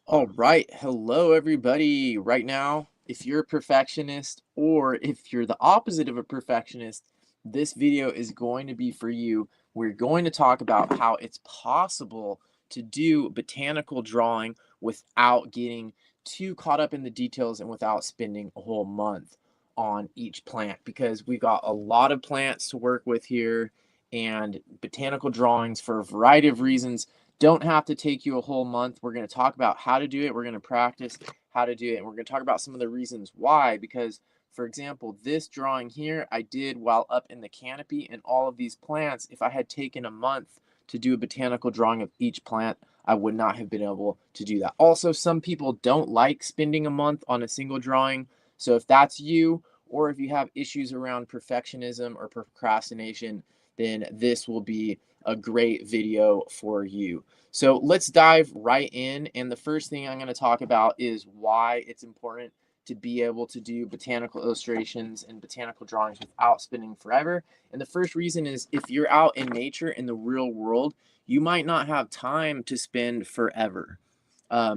All right. Hello, everybody. Right now, if you're a perfectionist or if you're the opposite of a perfectionist, this video is going to be for you. We're going to talk about how it's possible to do botanical drawing without getting too caught up in the details and without spending a whole month on each plant because we've got a lot of plants to work with here, and botanical drawings, for a variety of reasons, don't have to take you a whole month. We're going to talk about how to do it. We're going to practice how to do it. And we're going to talk about some of the reasons why. Because, for example, this drawing here I did while up in the canopy, and all of these plants, if I had taken a month to do a botanical drawing of each plant, I would not have been able to do that. Also, some people don't like spending a month on a single drawing. So if that's you, or if you have issues around perfectionism or procrastination, then this will be a great video for you. So let's dive right in. And the first thing I'm going to talk about is why it's important to be able to do botanical illustrations and botanical drawings without spending forever. And the first reason is if you're out in nature in the real world, you might not have time to spend forever.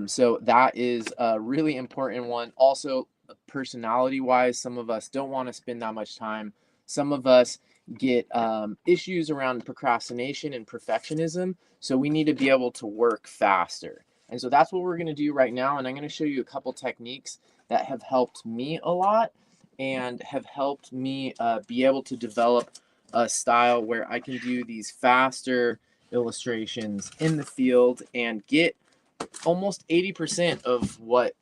So that is a really important one. Also, personality wise, some of us don't want to spend that much time. Some of us get issues around procrastination and perfectionism. So we need to be able to work faster. And so that's what we're going to do right now. And I'm going to show you a couple techniques that have helped me a lot and have helped me be able to develop a style where I can do these faster illustrations in the field and get almost 80% of what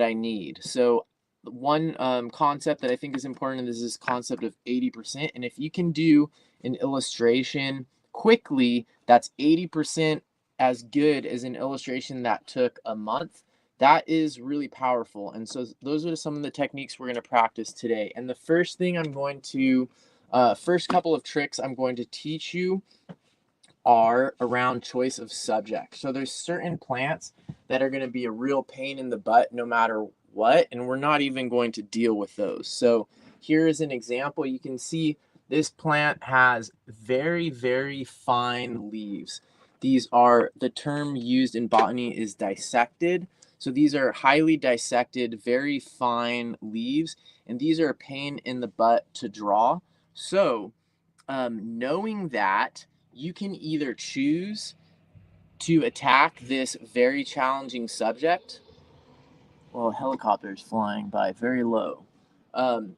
I need. So one concept that I think is important is this concept of 80%. And if you can do an illustration quickly, that's 80% as good as an illustration that took a month. That is really powerful. And so those are some of the techniques we're going to practice today. And the first thing I'm going to, first couple of tricks I'm going to teach you are around choice of subject. So there's certain plants that are going to be a real pain in the butt no matter what, and we're not even going to deal with those. So here is an example. You can see this plant has very, very fine leaves. These are, the term used in botany is dissected. So these are highly dissected, very fine leaves, and these are a pain in the butt to draw. So knowing that, you can either choose to attack this very challenging subject. Well, a helicopter is flying by very low.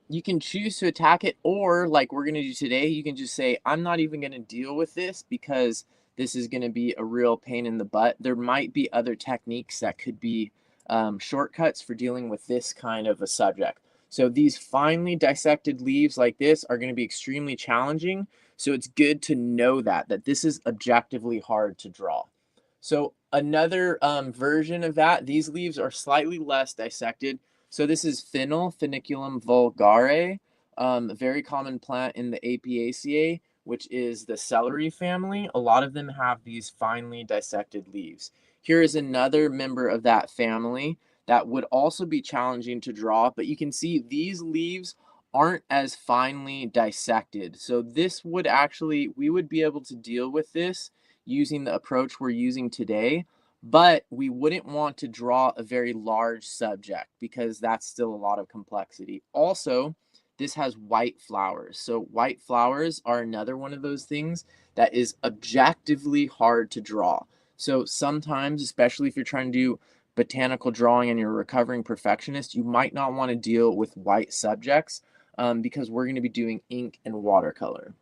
You can choose to attack it, or like we're going to do today, you can just say, I'm not even going to deal with this because this is going to be a real pain in the butt. There might be other techniques that could be shortcuts for dealing with this kind of a subject. So these finely dissected leaves like this are going to be extremely challenging. So it's good to know that this is objectively hard to draw. So another version of that, these leaves are slightly less dissected. So this is fennel, Feniculum vulgare, a very common plant in the Apiaceae, which is the celery family. A lot of them have these finely dissected leaves. Here is another member of that family that would also be challenging to draw, but you can see these leaves aren't as finely dissected. So this would actually, we would be able to deal with this using the approach we're using today, but we wouldn't want to draw a very large subject because that's still a lot of complexity. Also, this has white flowers. So white flowers are another one of those things that is objectively hard to draw. So sometimes, especially if you're trying to do botanical drawing and you're a recovering perfectionist, you might not want to deal with white subjects because we're going to be doing ink and watercolor.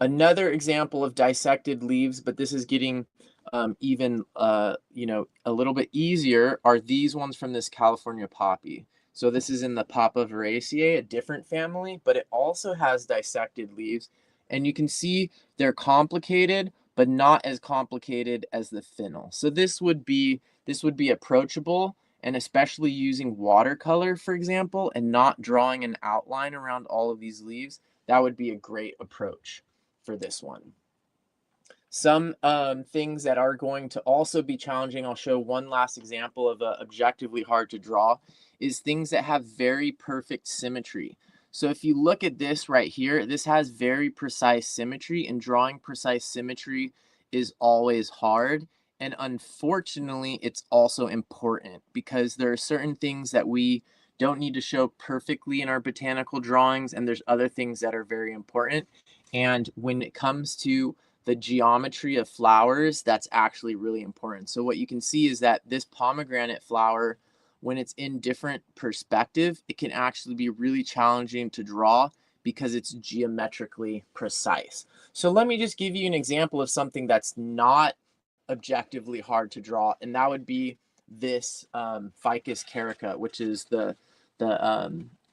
Another example of dissected leaves, but this is getting even a little bit easier, are these ones from this California poppy. So this is in the Papaveraceae, a different family, but it also has dissected leaves. And you can see they're complicated, but not as complicated as the fennel. So this would be approachable, and especially using watercolor, for example, and not drawing an outline around all of these leaves, that would be a great approach for this one. Some things that are going to also be challenging, I'll show one last example of objectively hard to draw, is things that have very perfect symmetry. So if you look at this right here, this has very precise symmetry, and drawing precise symmetry is always hard. And unfortunately, it's also important because there are certain things that we don't need to show perfectly in our botanical drawings, and there's other things that are very important. And when it comes to the geometry of flowers, that's actually really important. So what you can see is that this pomegranate flower, when it's in different perspective, it can actually be really challenging to draw because it's geometrically precise. So let me just give you an example of something that's not objectively hard to draw, and that would be this Ficus carica, which is the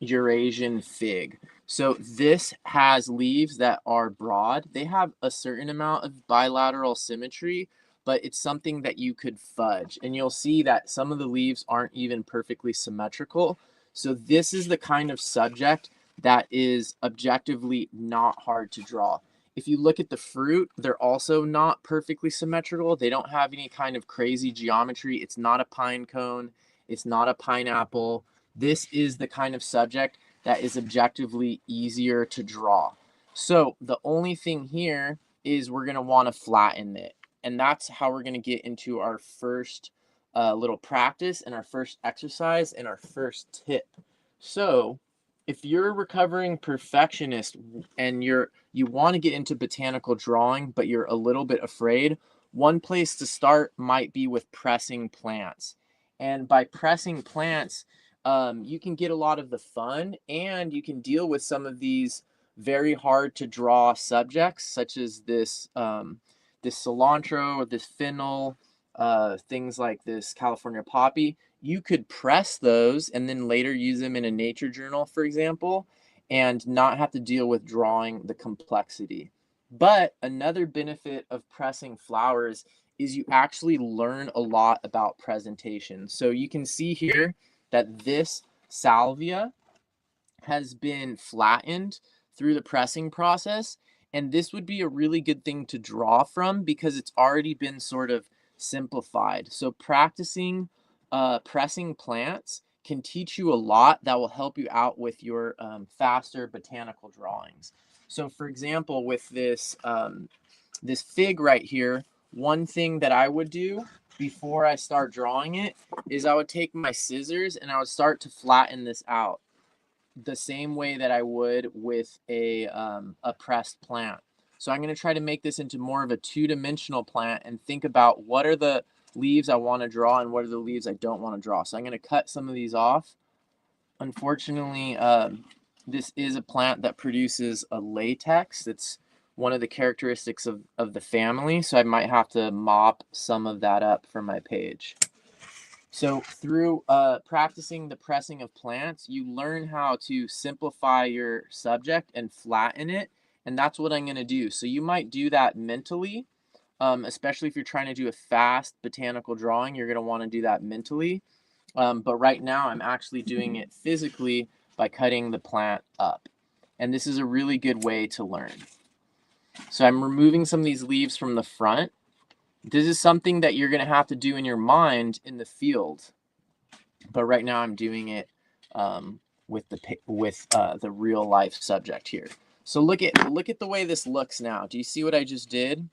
Eurasian fig. So this has leaves that are broad. They have a certain amount of bilateral symmetry, but it's something that you could fudge. And you'll see that some of the leaves aren't even perfectly symmetrical. So this is the kind of subject that is objectively not hard to draw. If you look at the fruit, they're also not perfectly symmetrical. They don't have any kind of crazy geometry. It's not a pine cone. It's not a pineapple. This is the kind of subject that is objectively easier to draw. So the only thing here is we're going to want to flatten it. And that's how we're going to get into our first little practice and our first exercise and our first tip. So if you're a recovering perfectionist and you want to get into botanical drawing, but you're a little bit afraid, one place to start might be with pressing plants. And by pressing plants, you can get a lot of the fun, and you can deal with some of these very hard to draw subjects, such as this cilantro or this fennel, things like this California poppy. You could press those and then later use them in a nature journal, for example, and not have to deal with drawing the complexity. But another benefit of pressing flowers is you actually learn a lot about presentation. So you can see here that this salvia has been flattened through the pressing process. And this would be a really good thing to draw from because it's already been sort of simplified. So practicing pressing plants can teach you a lot that will help you out with your faster botanical drawings. So for example, with this fig right here, one thing that I would do before I start drawing it is I would take my scissors and I would start to flatten this out the same way that I would with a pressed plant. So I'm going to try to make this into more of a two-dimensional plant and think about what are the leaves I want to draw and what are the leaves I don't want to draw. So I'm going to cut some of these off. Unfortunately, this is a plant that produces a latex. It's one of the characteristics of the family, so I might have to mop some of that up for my page. So through practicing the pressing of plants, you learn how to simplify your subject and flatten it. And that's what I'm going to do. So you might do that mentally, especially if you're trying to do a fast botanical drawing, you're going to want to do that mentally. But right now I'm actually doing it physically by cutting the plant up. And this is a really good way to learn. So I'm removing some of these leaves from the front. This is something that you're going to have to do in your mind in the field, but right now I'm doing it with the real life subject here. So look at the way this looks now. Do you see what I just did?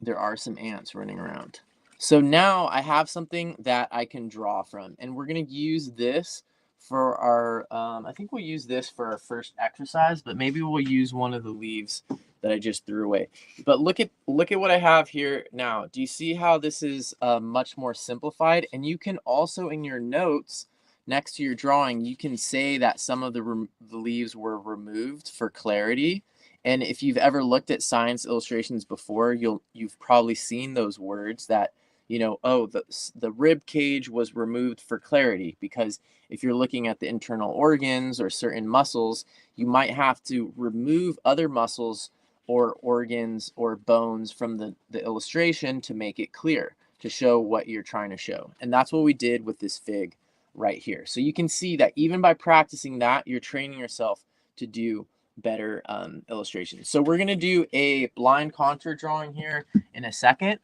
There are some ants running around. So now I have something that I can draw from, and we're going to use this for our, I think we'll use this for our first exercise, but maybe we'll use one of the leaves that I just threw away. But look at what I have here now. Do you see how this is much more simplified? And you can also, in your notes next to your drawing, you can say that some of the leaves were removed for clarity. And if you've ever looked at science illustrations before, you've probably seen those words that, you know, oh, the rib cage was removed for clarity, because if you're looking at the internal organs or certain muscles, you might have to remove other muscles or organs or bones from the illustration to make it clear, to show what you're trying to show. And that's what we did with this fig right here. So you can see that even by practicing that, you're training yourself to do better illustrations. So we're going to do a blind contour drawing here in a second.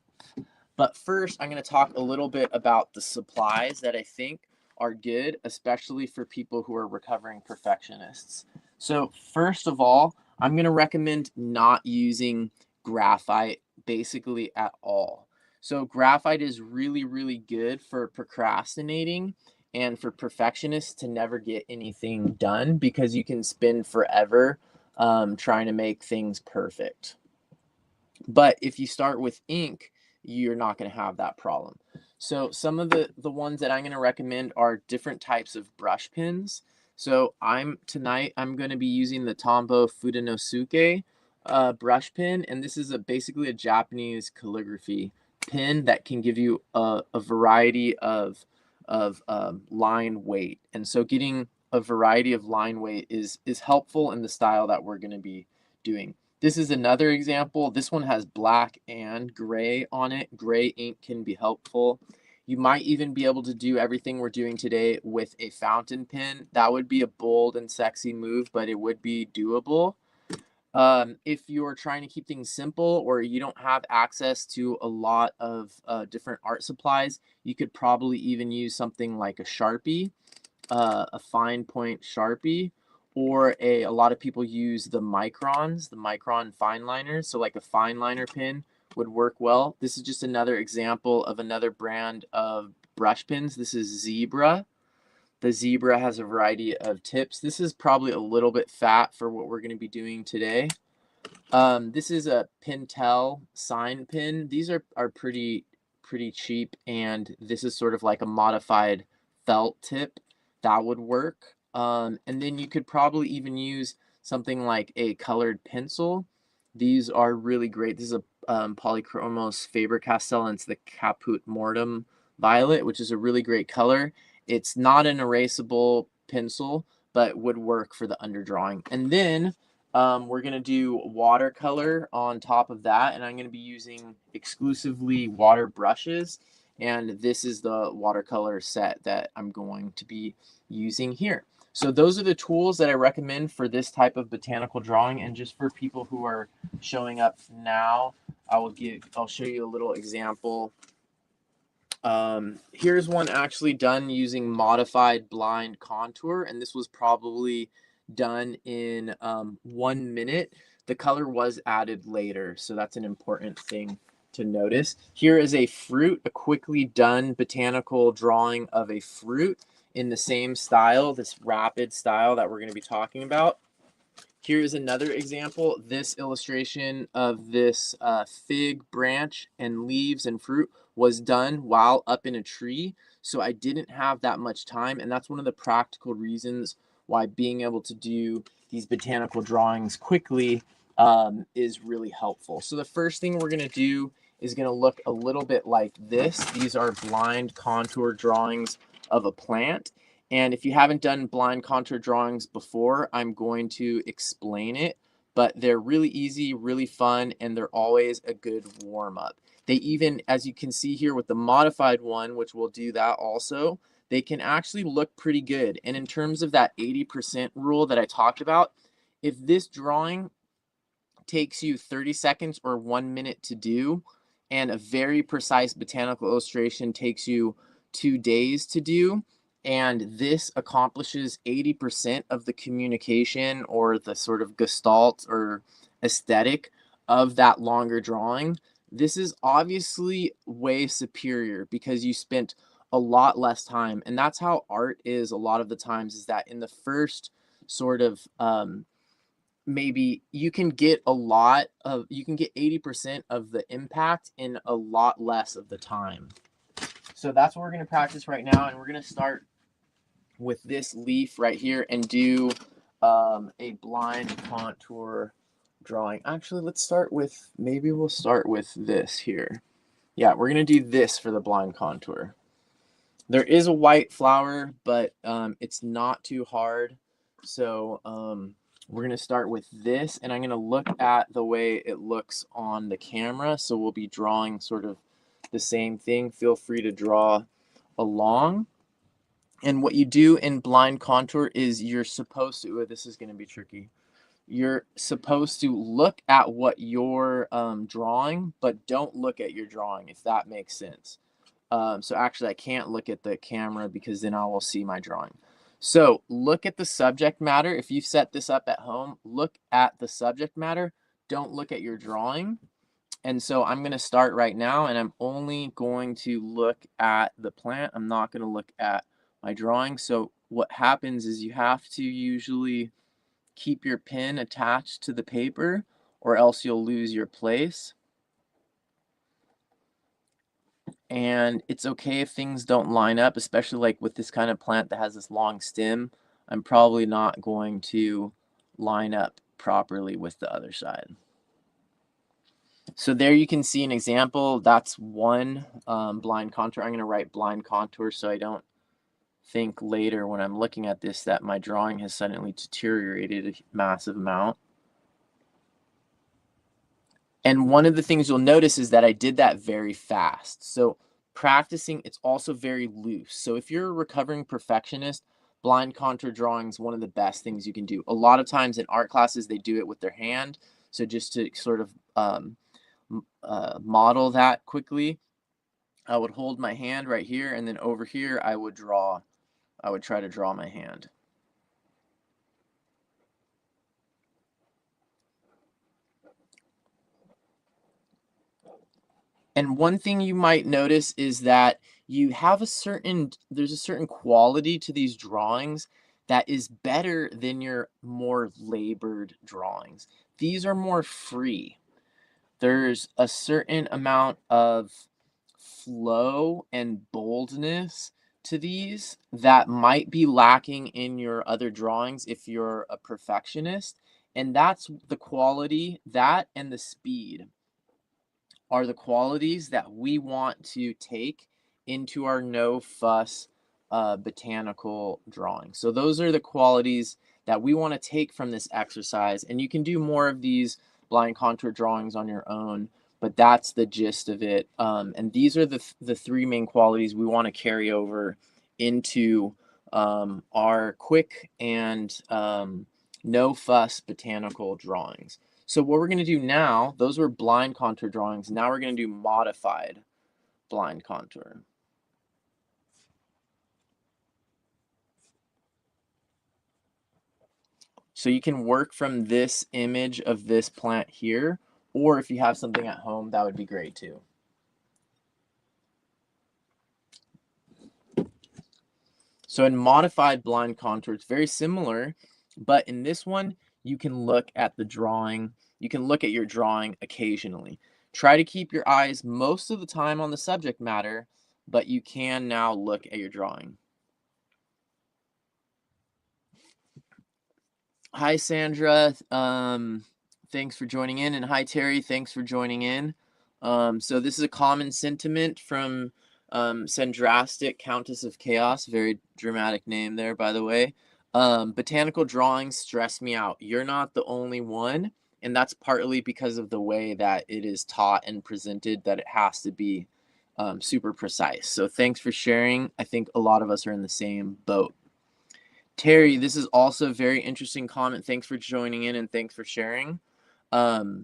But first, I'm going to talk a little bit about the supplies that I think are good, especially for people who are recovering perfectionists. So first of all, I'm going to recommend not using graphite basically at all. So graphite is really, really good for procrastinating and for perfectionists to never get anything done because you can spend forever trying to make things perfect. But if you start with ink, you're not going to have that problem. So some of the ones that I'm going to recommend are different types of brush pens. So tonight I'm going to be using the Tombow Fudenosuke brush pen, and this is basically a Japanese calligraphy pen that can give you a variety of line weight. And so getting a variety of line weight is helpful in the style that we're going to be doing. This is another example. This one has black and gray on it. Gray ink can be helpful. You might even be able to do everything we're doing today with a fountain pen. That would be a bold and sexy move, but it would be doable. If you're trying to keep things simple or you don't have access to a lot of different art supplies, you could probably even use something like a Sharpie, a fine point Sharpie, or a lot of people use the Micron fine liners. So like a fine liner pen would work well. This is just another example of another brand of brush pens. This is Zebra. The Zebra has a variety of tips. This is probably a little bit fat for what we're going to be doing today. This is a Pentel sign pen. These are pretty cheap, and this is sort of like a modified felt tip that would work. And then you could probably even use something like a colored pencil. These are really great. This is a Polychromos Faber-Castell, and it's the Caput Mortem Violet, which is a really great color. It's not an erasable pencil, but would work for the underdrawing. And then we're going to do watercolor on top of that, and I'm going to be using exclusively water brushes. And this is the watercolor set that I'm going to be using here. So those are the tools that I recommend for this type of botanical drawing. And just for people who are showing up now, I'll show you a little example. Here's one actually done using modified blind contour, and this was probably done in 1 minute. The color was added later, so that's an important thing to notice. Here is a fruit, a quickly done botanical drawing of a fruit in the same style, this rapid style that we're going to be talking about. Here's another example. This illustration of this fig branch and leaves and fruit was done while up in a tree. So I didn't have that much time. And that's one of the practical reasons why being able to do these botanical drawings quickly is really helpful. So the first thing we're going to do is going to look a little bit like this. These are blind contour drawings of a plant. And if you haven't done blind contour drawings before, I'm going to explain it, but they're really easy, really fun, and they're always a good warm-up. They even, as you can see here with the modified one, which we'll do that also, they can actually look pretty good. And in terms of that 80% rule that I talked about, if this drawing takes you 30 seconds or 1 minute to do, and a very precise botanical illustration takes you 2 days to do, and this accomplishes 80% of the communication or the sort of gestalt or aesthetic of that longer drawing, this is obviously way superior because you spent a lot less time. And that's how art is a lot of the times, is that in the first sort of maybe you can get 80% of the impact in a lot less of the time. So that's what we're going to practice right now, and we're going to start with this leaf right here and do a blind contour drawing. Actually, we'll start with this here. Yeah, we're going to do this for the blind contour. There is a white flower, but it's not too hard. So we're going to start with this, and I'm going to look at the way it looks on the camera. So we'll be drawing sort of the same thing. Feel free to draw along. And what you do in blind contour is you're supposed to, this is going to be tricky. You're supposed to look at what you're drawing, but don't look at your drawing, if that makes sense. So actually I can't look at the camera because then I will see my drawing. So look at the subject matter. If you've set this up at home, look at the subject matter. Don't look at your drawing. And so I'm going to start right now, and I'm only going to look at the plant. I'm not going to look at my drawing. So what happens is you have to usually keep your pen attached to the paper, or else you'll lose your place. And it's okay if things don't line up, especially like with this kind of plant that has this long stem. I'm probably not going to line up properly with the other side. So there you can see an example. That's one blind contour. I'm going to write blind contour so I don't think later when I'm looking at this that my drawing has suddenly deteriorated a massive amount. And one of the things you'll notice is that I did that very fast. So practicing, it's also very loose. So if you're a recovering perfectionist, blind contour drawing is one of the best things you can do. A lot of times in art classes, they do it with their hand. So just to sort of model that quickly, I would hold my hand right here, and then over here I would try to draw my hand. And one thing you might notice is that there's a certain quality to these drawings that is better than your more labored drawings. These are more free. There's a certain amount of flow and boldness to these that might be lacking in your other drawings if you're a perfectionist. And that's the quality, that and the speed are the qualities that we want to take into our no fuss botanical drawing. So those are the qualities that we want to take from this exercise. And you can do more of these blind contour drawings on your own, but that's the gist of it. And these are the three main qualities we want to carry over into our quick and no fuss botanical drawings. So what we're going to do now, those were blind contour drawings. Now we're going to do modified blind contour. So you can work from this image of this plant here, or if you have something at home, that would be great too. So in modified blind contour, it's very similar, but in this one, you can look at the drawing. You can look at your drawing occasionally. Try to keep your eyes most of the time on the subject matter, but you can now look at your drawing. Hi, Sandra. Thanks for joining in. And hi, Terry. Thanks for joining in. So this is a common sentiment from Sandrastic, Countess of Chaos. Very dramatic name there, by the way. Botanical drawings stress me out. You're not the only one. And that's partly because of the way that it is taught and presented, that it has to be super precise. So thanks for sharing. I think a lot of us are in the same boat. Terry, this is also a very interesting comment. Thanks for joining in and thanks for sharing. I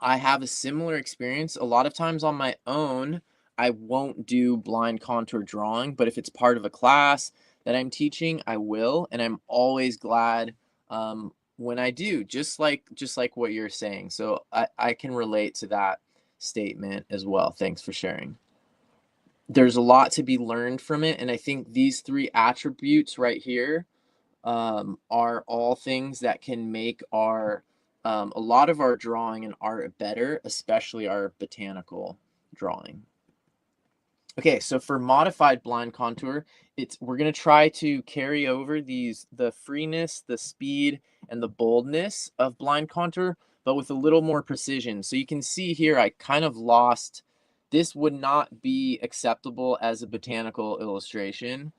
have a similar experience. A lot of times on my own, I won't do blind contour drawing, but if it's part of a class that I'm teaching, I will, and I'm always glad when I do, just like what you're saying. So I can relate to that statement as well. Thanks for sharing. There's a lot to be learned from it, and I think these three attributes right here are all things that can make our a lot of our drawing and art better, especially our botanical drawing. Okay, so for modified blind contour, we're going to try to carry over the freeness, the speed, and the boldness of blind contour, but with a little more precision. So you can see here I kind of lost. This would not be acceptable as a botanical illustration.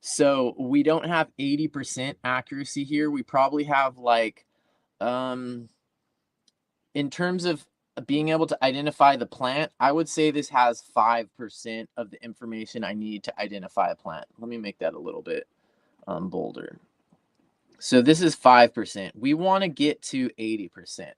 So we don't have 80% accuracy here. We probably have like, in terms of being able to identify the plant, I would say this has 5% of the information I need to identify a plant. Let me make that a little bit bolder. So this is 5%. We want to get to 80%.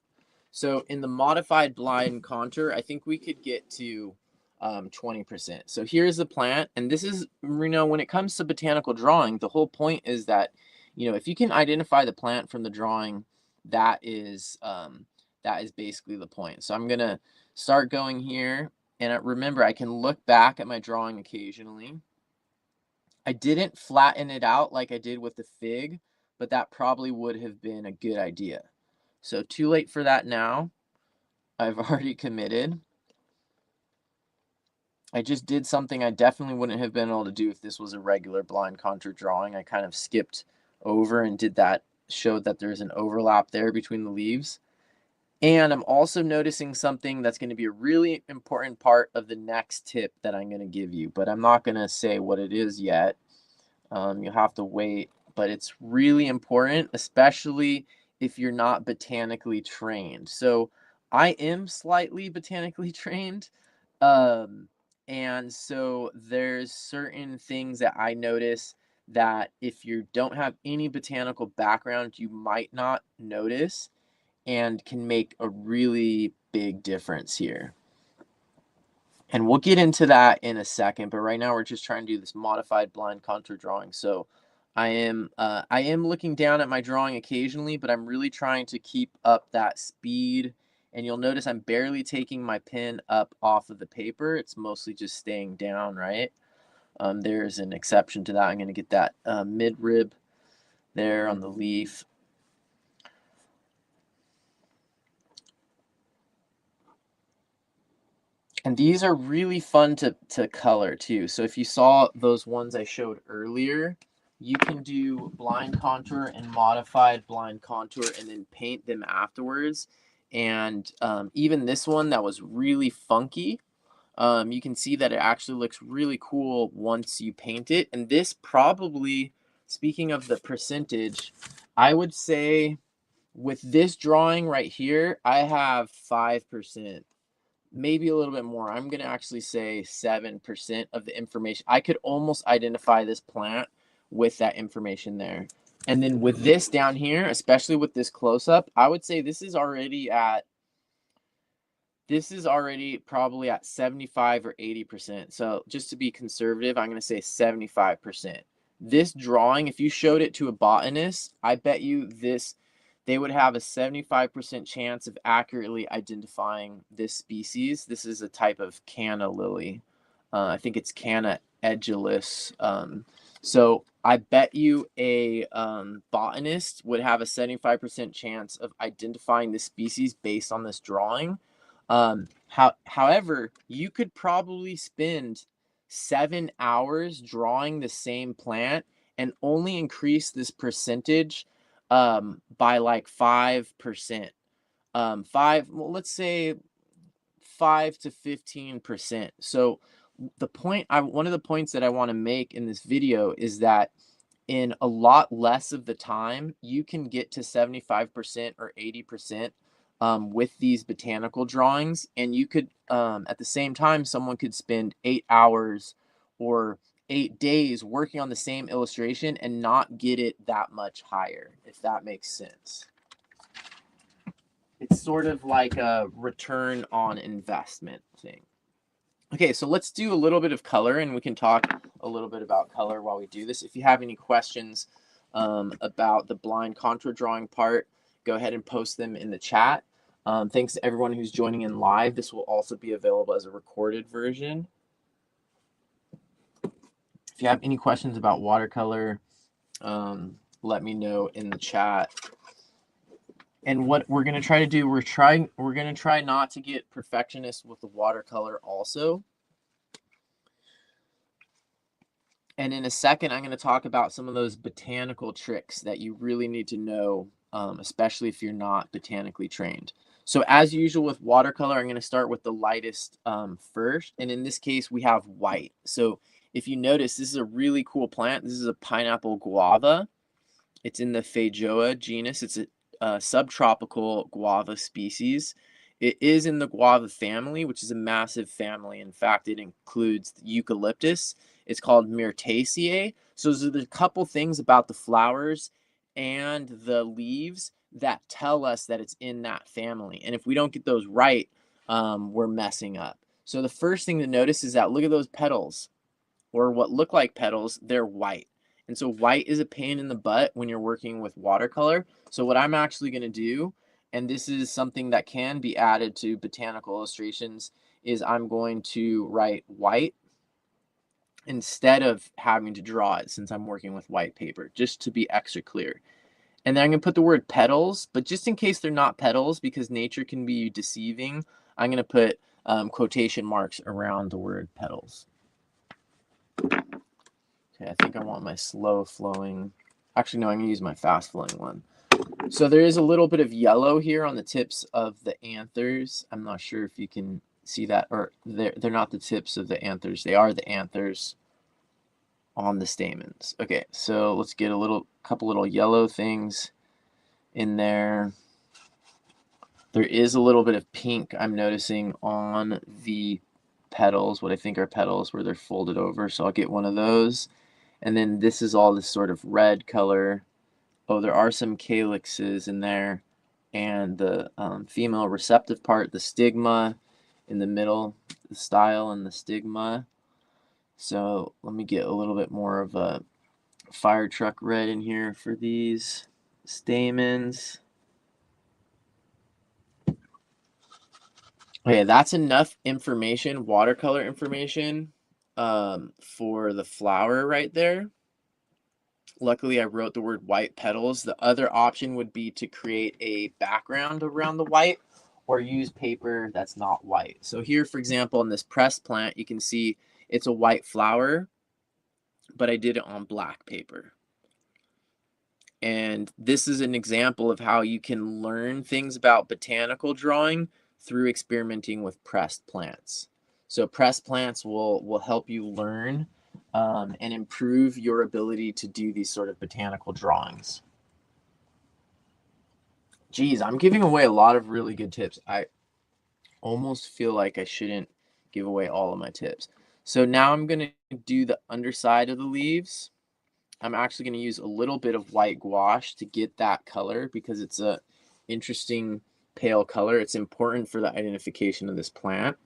So in the modified blind contour, I think we could get to 20%. So here's the plant. And this is, when it comes to botanical drawing, the whole point is that, if you can identify the plant from the drawing, that is That is basically the point. So I'm gonna start going here, and remember, I can look back at my drawing occasionally. I didn't flatten it out like I did with the fig, but that probably would have been a good idea. So too late for that now. I've already committed. I just did something I definitely wouldn't have been able to do if this was a regular blind contour drawing. I kind of skipped over and did that, showed that there's an overlap there between the leaves. And I'm also noticing something that's going to be a really important part of the next tip that I'm going to give you, but I'm not going to say what it is yet. You'll have to wait, but it's really important, especially if you're not botanically trained. So I am slightly botanically trained. Um, and so there's certain things that I notice that if you don't have any botanical background, you might not notice and can make a really big difference here. And we'll get into that in a second, but right now we're just trying to do this modified blind contour drawing. So I am looking down at my drawing occasionally, but I'm really trying to keep up that speed. And you'll notice I'm barely taking my pen up off of the paper. It's mostly just staying down, right? There's an exception to that. I'm going to get that midrib there on the leaf. And these are really fun to color too. So if you saw those ones I showed earlier, you can do blind contour and modified blind contour and then paint them afterwards. And even this one that was really funky, you can see that it actually looks really cool once you paint it. And this probably, speaking of the percentage, I would say with this drawing right here, I have 5%. Maybe a little bit more. I'm going to actually say 7% of the information. I could almost identify this plant with that information there. And then with this down here, especially with this close-up, I would say this is already probably at 75 or 80%. So just to be conservative, I'm going to say 75%. This drawing, if you showed it to a botanist, I bet you they would have a 75% chance of accurately identifying this species. This is a type of canna lily. I think it's Canna edulis. So I bet you a botanist would have a 75% chance of identifying this species based on this drawing. However, you could probably spend 7 hours drawing the same plant and only increase this percentage by like 5%. Well, let's say 5 to 15%. So one of the points that I want to make in this video is that in a lot less of the time, you can get to 75% or 80% with these botanical drawings. And you could, at the same time, someone could spend 8 hours or 8 days working on the same illustration and not get it that much higher, if that makes sense. It's sort of like a return on investment thing. Okay, so let's do a little bit of color, and we can talk a little bit about color while we do this. If you have any questions about the blind contour drawing part, go ahead and post them in the chat. Thanks to everyone who's joining in live. This will also be available as a recorded version. If you have any questions about watercolor, let me know in the chat. And what we're going to try to do, we're going to try not to get perfectionist with the watercolor also. And in a second, I'm going to talk about some of those botanical tricks that you really need to know, especially if you're not botanically trained. So as usual with watercolor, I'm going to start with the lightest first. And in this case, we have white. So if you notice, this is a really cool plant. This is a pineapple guava. It's in the Feijoa genus. It's a subtropical guava species. It is in the guava family, which is a massive family. In fact, it includes eucalyptus. It's called Myrtaceae. So there's a couple things about the flowers and the leaves that tell us that it's in that family. And if we don't get those right, we're messing up. So the first thing to notice is that look at those petals, or what look like petals, they're white. And so white is a pain in the butt when you're working with watercolor. So what I'm actually going to do and this is something that can be added to botanical illustrations, is I'm going to write white instead of having to draw it since I'm working with white paper, just to be extra clear. And then I'm going to put the word petals, but just in case they're not petals, because nature can be deceiving, I'm going to put quotation marks around the word petals. Okay, I think I want my slow flowing. Actually, no, I'm going to use my fast flowing one. So there is a little bit of yellow here on the tips of the anthers. I'm not sure if you can see that, or they're not the tips of the anthers. They are the anthers on the stamens. Okay, so let's get a couple little yellow things in there. There is a little bit of pink I'm noticing on the petals, what I think are petals where they're folded over. So I'll get one of those. And then this is all this sort of red color. Oh, there are some calyxes in there. And the female receptive part, the stigma in the middle, the style and the stigma. So let me get a little bit more of a fire truck red in here for these stamens. Okay, that's enough information, watercolor information, for the flower right there. Luckily, I wrote the word white petals. The other option would be to create a background around the white or use paper that's not white. So here, for example, in this pressed plant, you can see it's a white flower, but I did it on black paper. And this is an example of how you can learn things about botanical drawing through experimenting with pressed plants. So pressed plants will help you learn and improve your ability to do these sort of botanical drawings. Geez, I'm giving away a lot of really good tips. I almost feel like I shouldn't give away all of my tips. So now I'm going to do the underside of the leaves. I'm actually going to use a little bit of white gouache to get that color because it's a interesting pale color. It's important for the identification of this plant.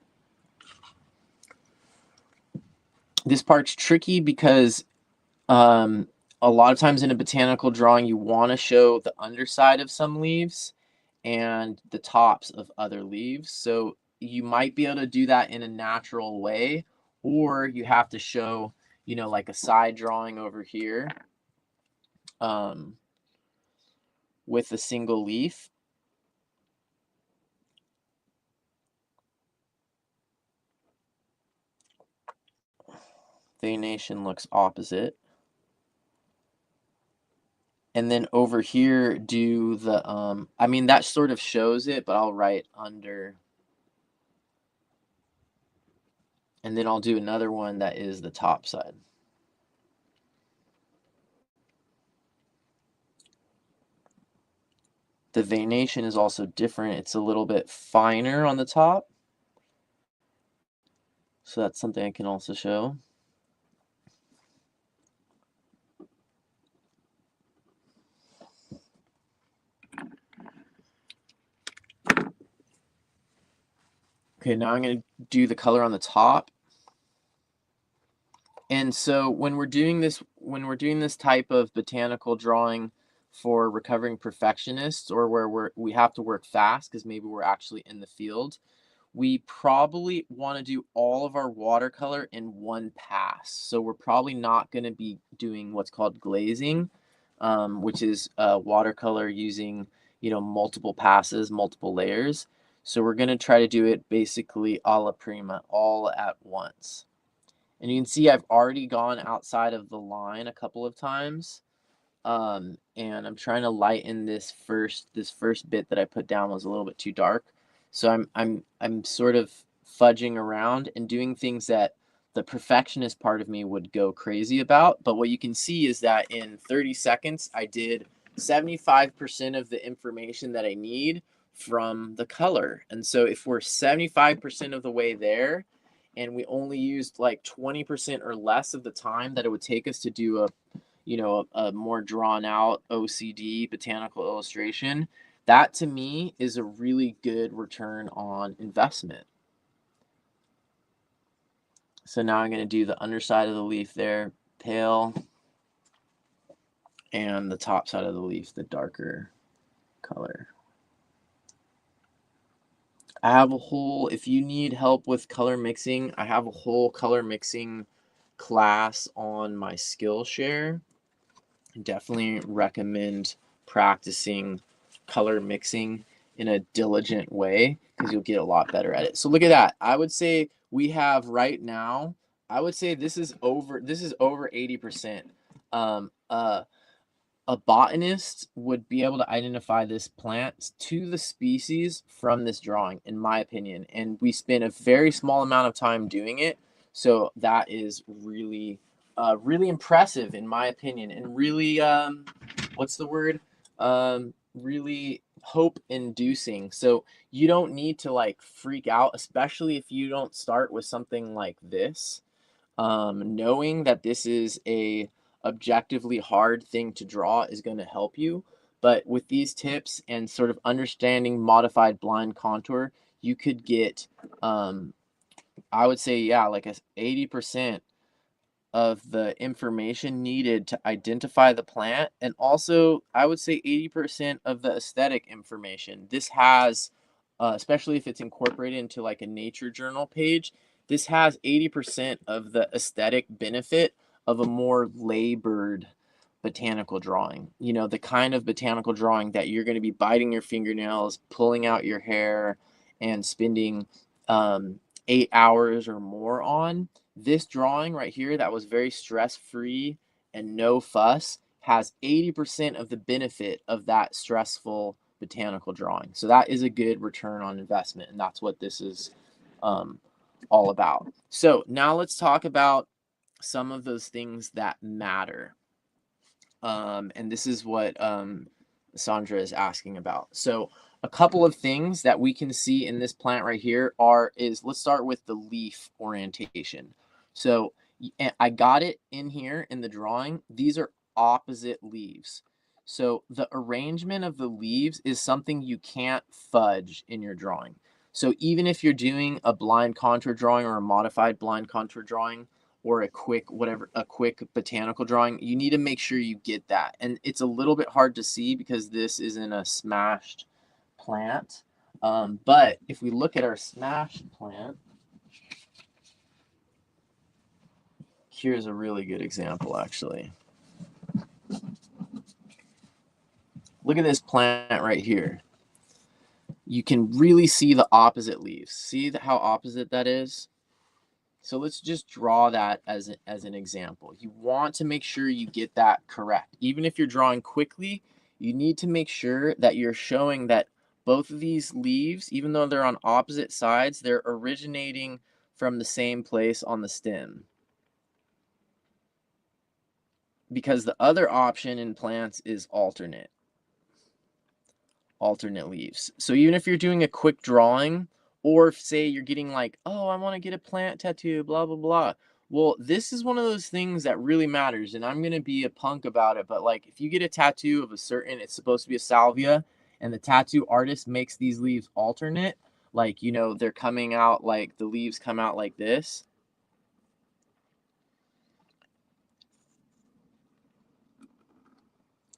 This part's tricky because a lot of times in a botanical drawing, you want to show the underside of some leaves and the tops of other leaves. So you might be able to do that in a natural way, or you have to show, like a side drawing over here with a single leaf. Venation looks opposite. And then over here, do the, I mean, that sort of shows it, but I'll write under. And then I'll do another one that is the top side. The venation is also different. It's a little bit finer on the top. So that's something I can also show. Okay, now I'm going to do the color on the top. And so when we're doing this type of botanical drawing for recovering perfectionists, or where we have to work fast because maybe we're actually in the field, we probably want to do all of our watercolor in one pass. So we're probably not going to be doing what's called glazing, which is watercolor using, multiple passes, multiple layers. So we're going to try to do it basically alla prima, all at once. And you can see I've already gone outside of the line a couple of times. And I'm trying to lighten this first bit that I put down was a little bit too dark. So I'm sort of fudging around and doing things that the perfectionist part of me would go crazy about. But what you can see is that in 30 seconds, I did 75% of the information that I need from the color. And so if we're 75% of the way there, and we only used like 20% or less of the time that it would take us to do a more drawn out OCD botanical illustration, that to me is a really good return on investment. So now I'm going to do the underside of the leaf there, pale, and the top side of the leaf, the darker color. I have a whole, if you need help with color mixing, I have a whole color mixing class on my Skillshare. Definitely recommend practicing color mixing in a diligent way because you'll get a lot better at it. So look at that. I would say we have right now, I would say this is over 80%. Um, uh, a botanist would be able to identify this plant to the species from this drawing, in my opinion. And we spent a very small amount of time doing it. So that is really, really impressive, in my opinion, and really, what's the word? Really hope inducing. So you don't need to like freak out, especially if you don't start with something like this. Knowing that this is a objectively hard thing to draw is going to help you. But with these tips and sort of understanding modified blind contour, you could get, I would say, yeah, like a 80% of the information needed to identify the plant, and also I would say 80% of the aesthetic information. This has, especially if it's incorporated into like a nature journal page, this has 80% of the aesthetic benefit of a more labored botanical drawing. You know, the kind of botanical drawing that you're going to be biting your fingernails, pulling out your hair, and spending 8 hours or more on. This drawing right here that was very stress-free and no fuss has 80% of the benefit of that stressful botanical drawing. So that is a good return on investment, and that's what this is um, all about. So now let's talk about some of those things that matter. And this is what Sandra is asking about. So a couple of things that we can see in this plant right here is let's start with the leaf orientation. So I got it in here in the drawing. These are opposite leaves. So the arrangement of the leaves is something you can't fudge in your drawing. So even if you're doing a blind contour drawing or a modified blind contour drawing, or a quick botanical drawing, you need to make sure you get that. And it's a little bit hard to see because this isn't a smashed plant. But if we look at our smashed plant, here's a really good example actually. Look at this plant right here. You can really see the opposite leaves. See how opposite that is? So let's just draw that as an example. You want to make sure you get that correct. Even if you're drawing quickly, you need to make sure that you're showing that both of these leaves, even though they're on opposite sides, they're originating from the same place on the stem. Because the other option in plants is alternate leaves. So even if you're doing a quick drawing, or if say you're getting like, oh, I want to get a plant tattoo, blah, blah, blah. Well, this is one of those things that really matters, and I'm going to be a punk about it, but like if you get a tattoo of a certain, it's supposed to be a salvia, and the tattoo artist makes these leaves alternate, like, you know, they're coming out like the leaves come out like this.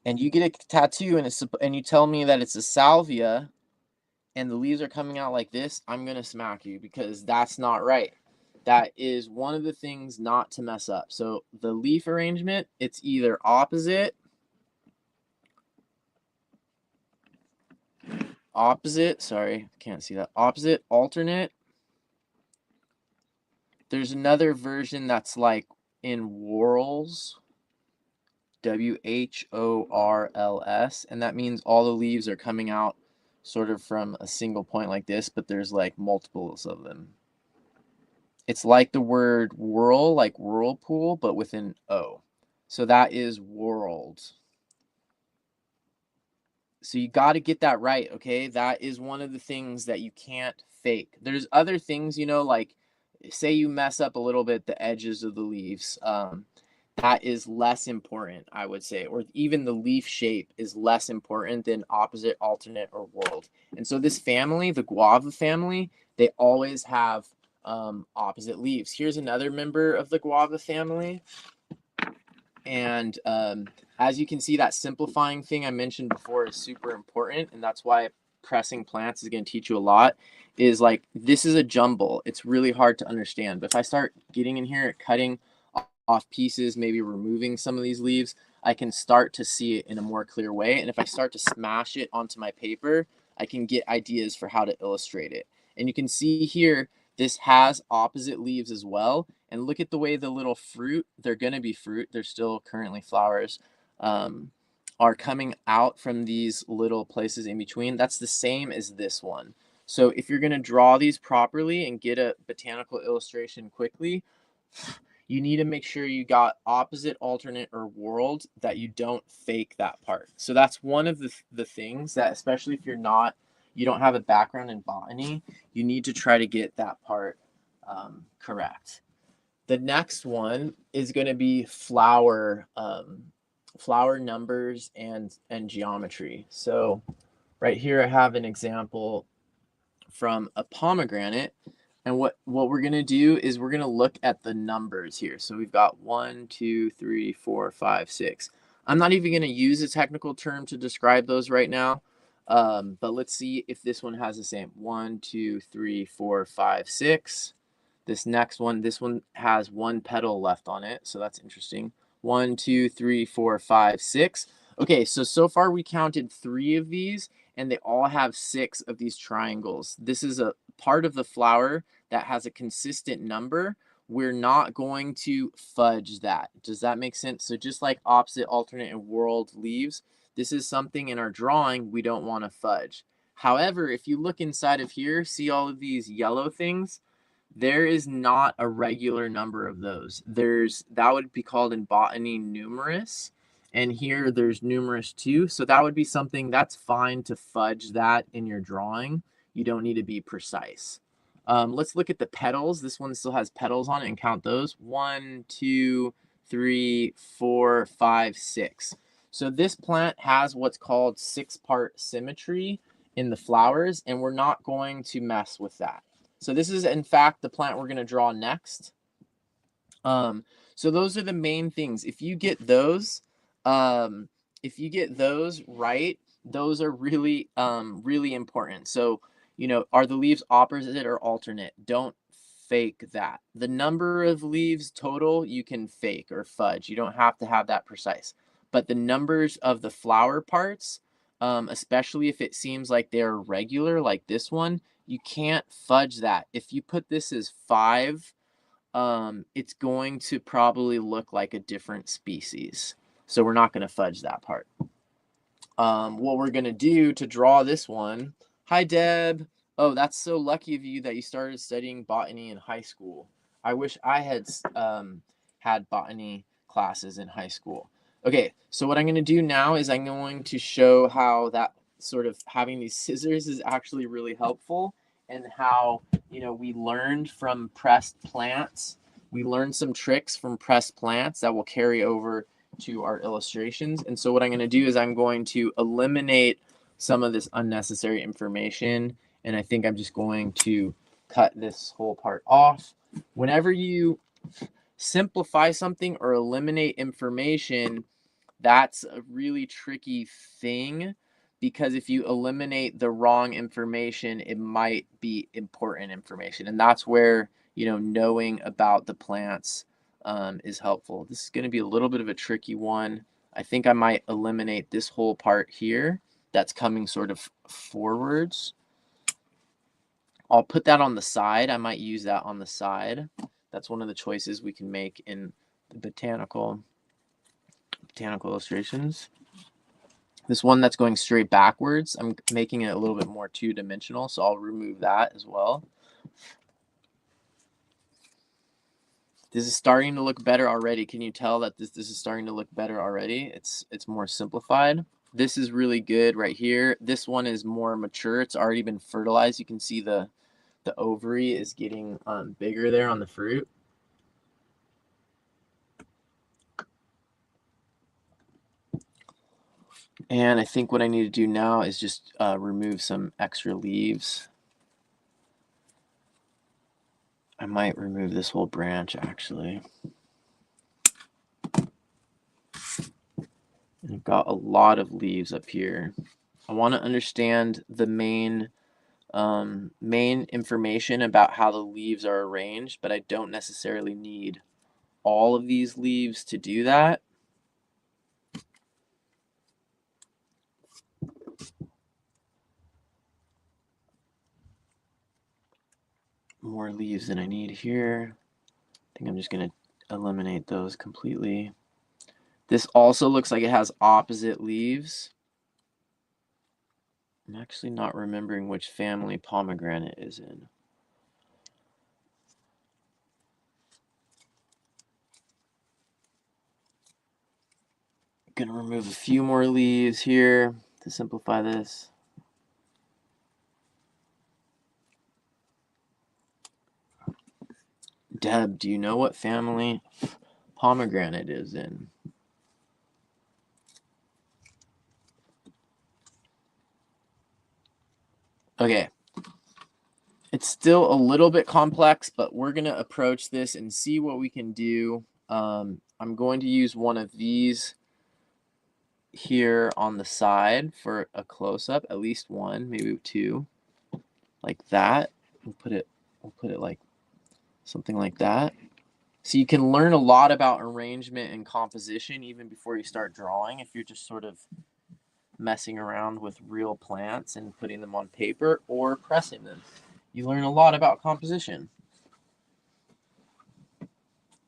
And you get a tattoo and you tell me that it's a salvia, and the leaves are coming out like this, I'm going to smack you because that's not right. That is one of the things not to mess up. So the leaf arrangement, it's either opposite, sorry, can't see that, opposite, alternate. There's another version that's like in whorls, WHORLS, and that means all the leaves are coming out sort of from a single point like this, but there's like multiples of them. It's like the word whirl, like whirlpool, but with an O. So that is world. So you got to get that right, okay? That is one of the things that you can't fake. There's other things, you know, like say you mess up a little bit the edges of the leaves. That is less important, I would say, or even the leaf shape is less important than opposite, alternate, or world. And so this family, the guava family, they always have opposite leaves. Here's another member of the guava family. And as you can see, that simplifying thing I mentioned before is super important. And that's why pressing plants is going to teach you a lot, is like this is a jumble. It's really hard to understand. But if I start getting in here, cutting off pieces, maybe removing some of these leaves, I can start to see it in a more clear way. And if I start to smash it onto my paper, I can get ideas for how to illustrate it. And you can see here, this has opposite leaves as well. And look at the way the little fruit, they're going to be fruit, they're still currently flowers, are coming out from these little places in between. That's the same as this one. So if you're going to draw these properly and get a botanical illustration quickly, you need to make sure you got opposite, alternate, or world, that you don't fake that part. So that's one of the things that, especially if you don't have a background in botany, you need to try to get that part correct. The next one is going to be flower numbers and geometry. So right here I have an example from a pomegranate. And what we're going to do is we're going to look at the numbers here. So we've got 1, 2, 3, 4, 5, 6. I'm not even going to use a technical term to describe those right now. But let's see if this one has the same. 1, 2, 3, 4, 5, 6. This next one, this one has one petal left on it. So that's interesting. 1, 2, 3, 4, 5, 6. Okay, so far we counted 3 of these, and they all have 6 of these triangles. This is a part of the flower that has a consistent number. We're not going to fudge that. Does that make sense? So just like opposite, alternate, and world leaves, this is something in our drawing we don't want to fudge. However, if you look inside of here, see all of these yellow things? There is not a regular number of those. That would be called in botany numerous. And here there's numerous too. So that would be something that's fine to fudge that in your drawing. You don't need to be precise. Let's look at the petals. This one still has petals on it, and count those. 1, 2, 3, 4, 5, 6. So this plant has what's called 6-part symmetry in the flowers, and we're not going to mess with that. So this is, in fact, the plant we're going to draw next. So those are the main things. If you get those right, those are really, really important. So, are the leaves opposite or alternate? Don't fake that. The number of leaves total, you can fake or fudge. You don't have to have that precise. But the numbers of the flower parts, especially if it seems like they're regular, like this one, you can't fudge that. If you put this as 5, it's going to probably look like a different species. So we're not going to fudge that part. What we're going to do to draw this one, hi Deb. Oh, that's so lucky of you that you started studying botany in high school. I wish I had had botany classes in high school. Okay, so what I'm going to do now is I'm going to show how that sort of having these scissors is actually really helpful, and how, we learned from pressed plants. We learned some tricks from pressed plants that will carry over to our illustrations. And so what I'm going to do is I'm going to eliminate some of this unnecessary information, and I think I'm just going to cut this whole part off. Whenever you simplify something or eliminate information, that's a really tricky thing, because if you eliminate the wrong information, it might be important information. And that's where, knowing about the plants is helpful. This is going to be a little bit of a tricky one. I think I might eliminate this whole part here that's coming sort of forwards. I'll put that on the side. I might use that on the side. That's one of the choices we can make in the botanical illustrations. This one that's going straight backwards, I'm making it a little bit more two-dimensional, so I'll remove that as well. This is starting to look better already. Can you tell that this is starting to look better already? It's more simplified. This is really good right here. This one is more mature. It's already been fertilized. You can see the ovary is getting bigger there on the fruit. And I think what I need to do now is just remove some extra leaves. I might remove this whole branch, actually. I've got a lot of leaves up here. I want to understand the main information about how the leaves are arranged, but I don't necessarily need all of these leaves to do that. More leaves than I need here. I think I'm just going to eliminate those completely. This also looks like it has opposite leaves. I'm actually not remembering which family pomegranate is in. Gonna remove a few more leaves here to simplify this. Deb, do you know what family pomegranate is in? Okay. It's still a little bit complex, but we're gonna approach this and see what we can do. I'm going to use one of these here on the side for a close-up, at least one, maybe two, like that. We'll put it like something like that. So you can learn a lot about arrangement and composition even before you start drawing if you're just sort of messing around with real plants and putting them on paper or pressing them. You learn a lot about composition.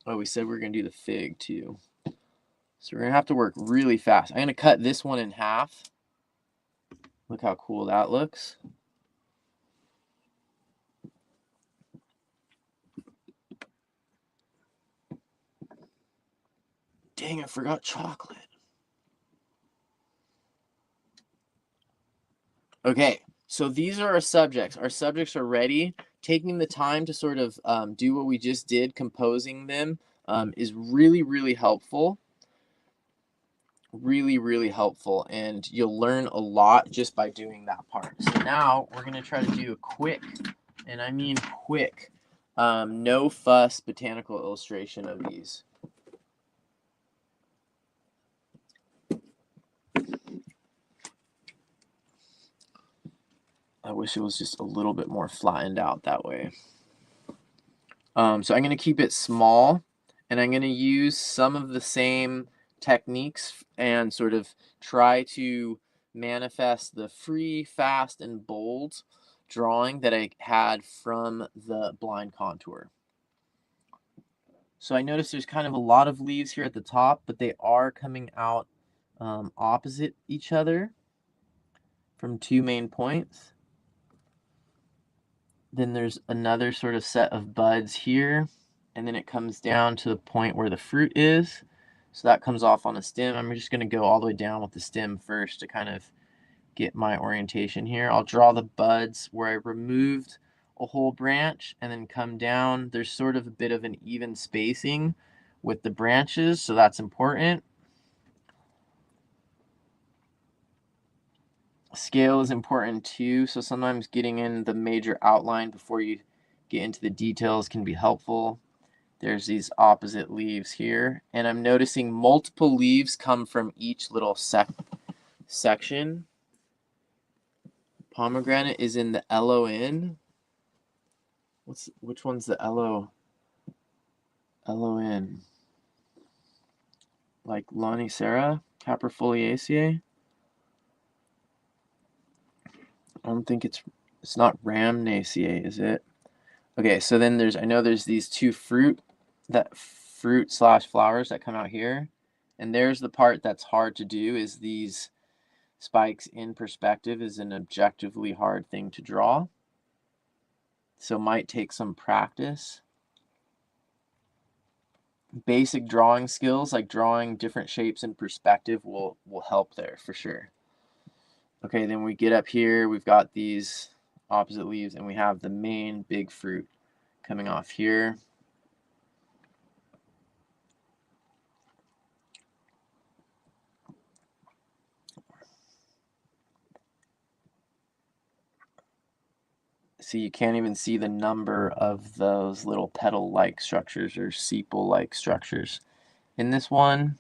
Oh, we said we were going to do the fig too. So we're going to have to work really fast. I'm going to cut this one in half. Look how cool that looks. Dang, I forgot chocolate. Okay, so these are our subjects. Our subjects are ready. Taking the time to sort of do what we just did, composing them, is really, really helpful. Really helpful, and you'll learn a lot just by doing that part. So now we're going to try to do a quick, and I mean quick, no fuss botanical illustration of these. I wish it was just a little bit more flattened out that way. So I'm going to keep it small, and I'm going to use some of the same techniques and sort of try to manifest the free, fast, and bold drawing that I had from the blind contour. So I noticed there's kind of a lot of leaves here at the top, but they are coming out opposite each other from two main points. Then there's another sort of set of buds here, and then it comes down to the point where the fruit is. So that comes off on a stem. I'm just going to go all the way down with the stem first to kind of get my orientation here. I'll draw the buds where I removed a whole branch and then come down. There's sort of a bit of an even spacing with the branches, so that's important. Scale is important too, so sometimes getting in the major outline before you get into the details can be helpful. There's these opposite leaves here, and I'm noticing multiple leaves come from each little section. Pomegranate is in the LON. Which one's the LON? Like Lonicera, Caprifoliaceae? I don't think it's not Rhamnaceae, is it? Okay, so then I know there's these two fruit slash flowers that come out here. And there's the part that's hard to do, is these spikes in perspective is an objectively hard thing to draw. So might take some practice. Basic drawing skills, like drawing different shapes in perspective, will help there for sure. Okay, then we get up here, we've got these opposite leaves, and we have the main big fruit coming off here. See, you can't even see the number of those little petal-like structures or sepal-like structures in this one.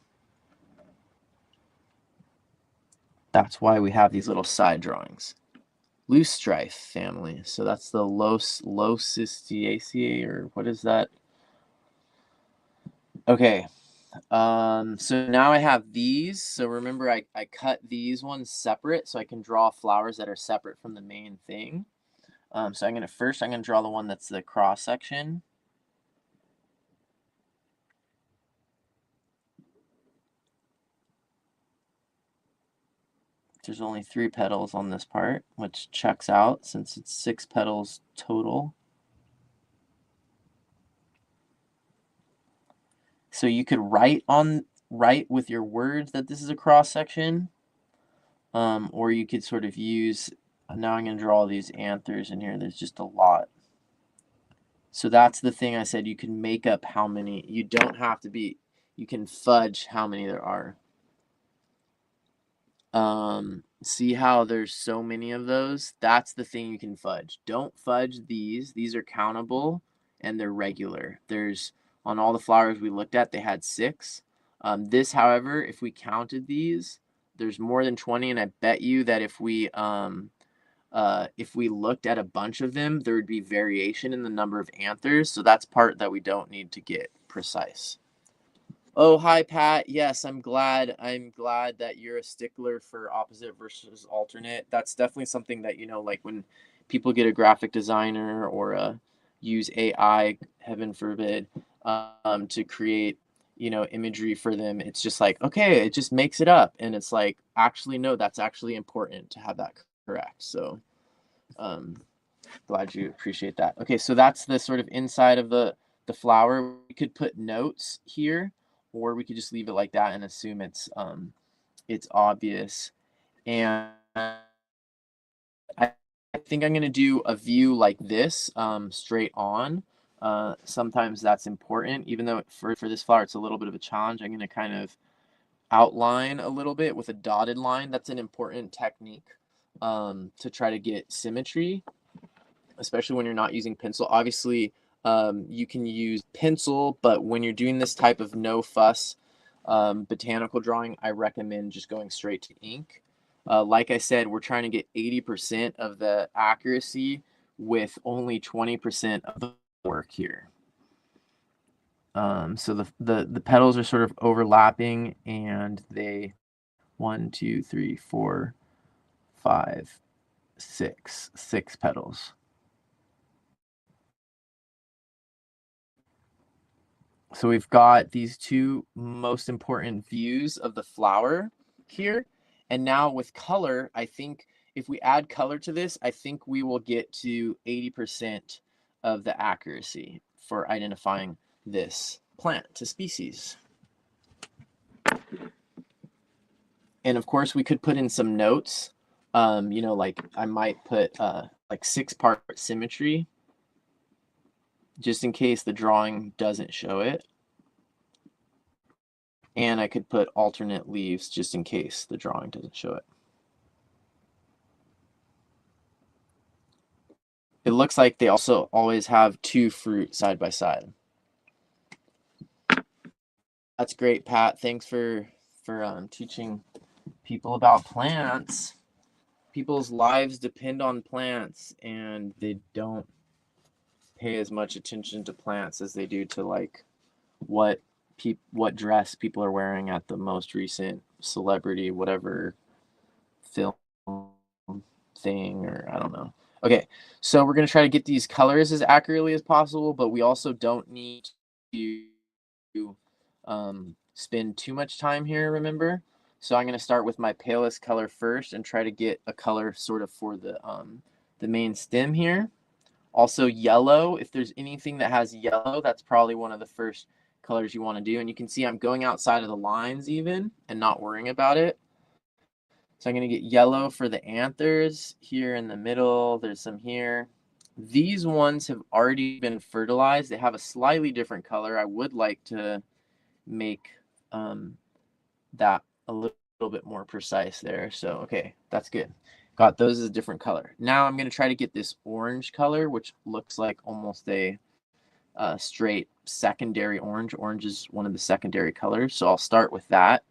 That's why we have these little side drawings. Loosestrife family. So that's the Locistiaceae, or what is that? Okay. So now I have these. So remember I cut these ones separate so I can draw flowers that are separate from the main thing. So I'm gonna draw the one that's the cross section. There's only 3 petals on this part, which checks out since it's 6 petals total. So you could write with your words that this is a cross section, or you could sort of use. Now I'm going to draw these anthers in here. There's just a lot. So that's the thing I said. You can make up how many. You don't have to be. You can fudge how many there are. See how there's so many of those? That's the thing you can fudge. Don't fudge these. These are countable and they're regular. There's, on all the flowers we looked at, they had 6. This, however, if we counted these, there's more than 20, and I bet you that if we looked at a bunch of them, there would be variation in the number of anthers. So that's part that we don't need to get precise. Oh, hi, Pat. Yes, I'm glad. I'm glad that you're a stickler for opposite versus alternate. That's definitely something that, like when people get a graphic designer or use AI, heaven forbid, to create, imagery for them. It's just like, okay, it just makes it up. And it's like, actually, no, that's actually important to have that correct. So, um, glad you appreciate that. Okay, so that's the sort of inside of the flower. We could put notes here, or we could just leave it like that and assume it's obvious. And I think I'm gonna do a view like this, straight on. Sometimes that's important, even though for this flower it's a little bit of a challenge. I'm gonna kind of outline a little bit with a dotted line. That's an important technique to try to get symmetry, especially when you're not using pencil. Obviously, you can use pencil, but when you're doing this type of no fuss botanical drawing, I recommend just going straight to ink. Like I said, we're trying to get 80% of the accuracy with only 20% of the work here. So the petals are sort of overlapping, and they 1, 2, 3, 4, 5, 6 petals. So we've got these 2 most important views of the flower here. And now with color, I think if we add color to this, I think we will get to 80% of the accuracy for identifying this plant to species. And of course, we could put in some notes. Like I might put like 6-part symmetry, just in case the drawing doesn't show it. And I could put alternate leaves just in case the drawing doesn't show it. It looks like they also always have 2 fruit side by side. That's great, Pat. Thanks for teaching people about plants. People's lives depend on plants, and they don't pay as much attention to plants as they do to like what dress people are wearing at the most recent celebrity whatever film thing, or I don't know. Okay, so we're going to try to get these colors as accurately as possible, but we also don't need to spend too much time here, remember? So I'm going to start with my palest color first and try to get a color sort of for the main stem here. Also yellow, if there's anything that has yellow, that's probably one of the first colors you want to do. And you can see I'm going outside of the lines even and not worrying about it. So I'm going to get yellow for the anthers here in the middle. There's some here. These ones have already been fertilized. They have a slightly different color. I would like to make that a little bit more precise there. So, okay, that's good. Got those as a different color. Now I'm going to try to get this orange color, which looks like almost a straight secondary orange. Orange is one of the secondary colors. So I'll start with that.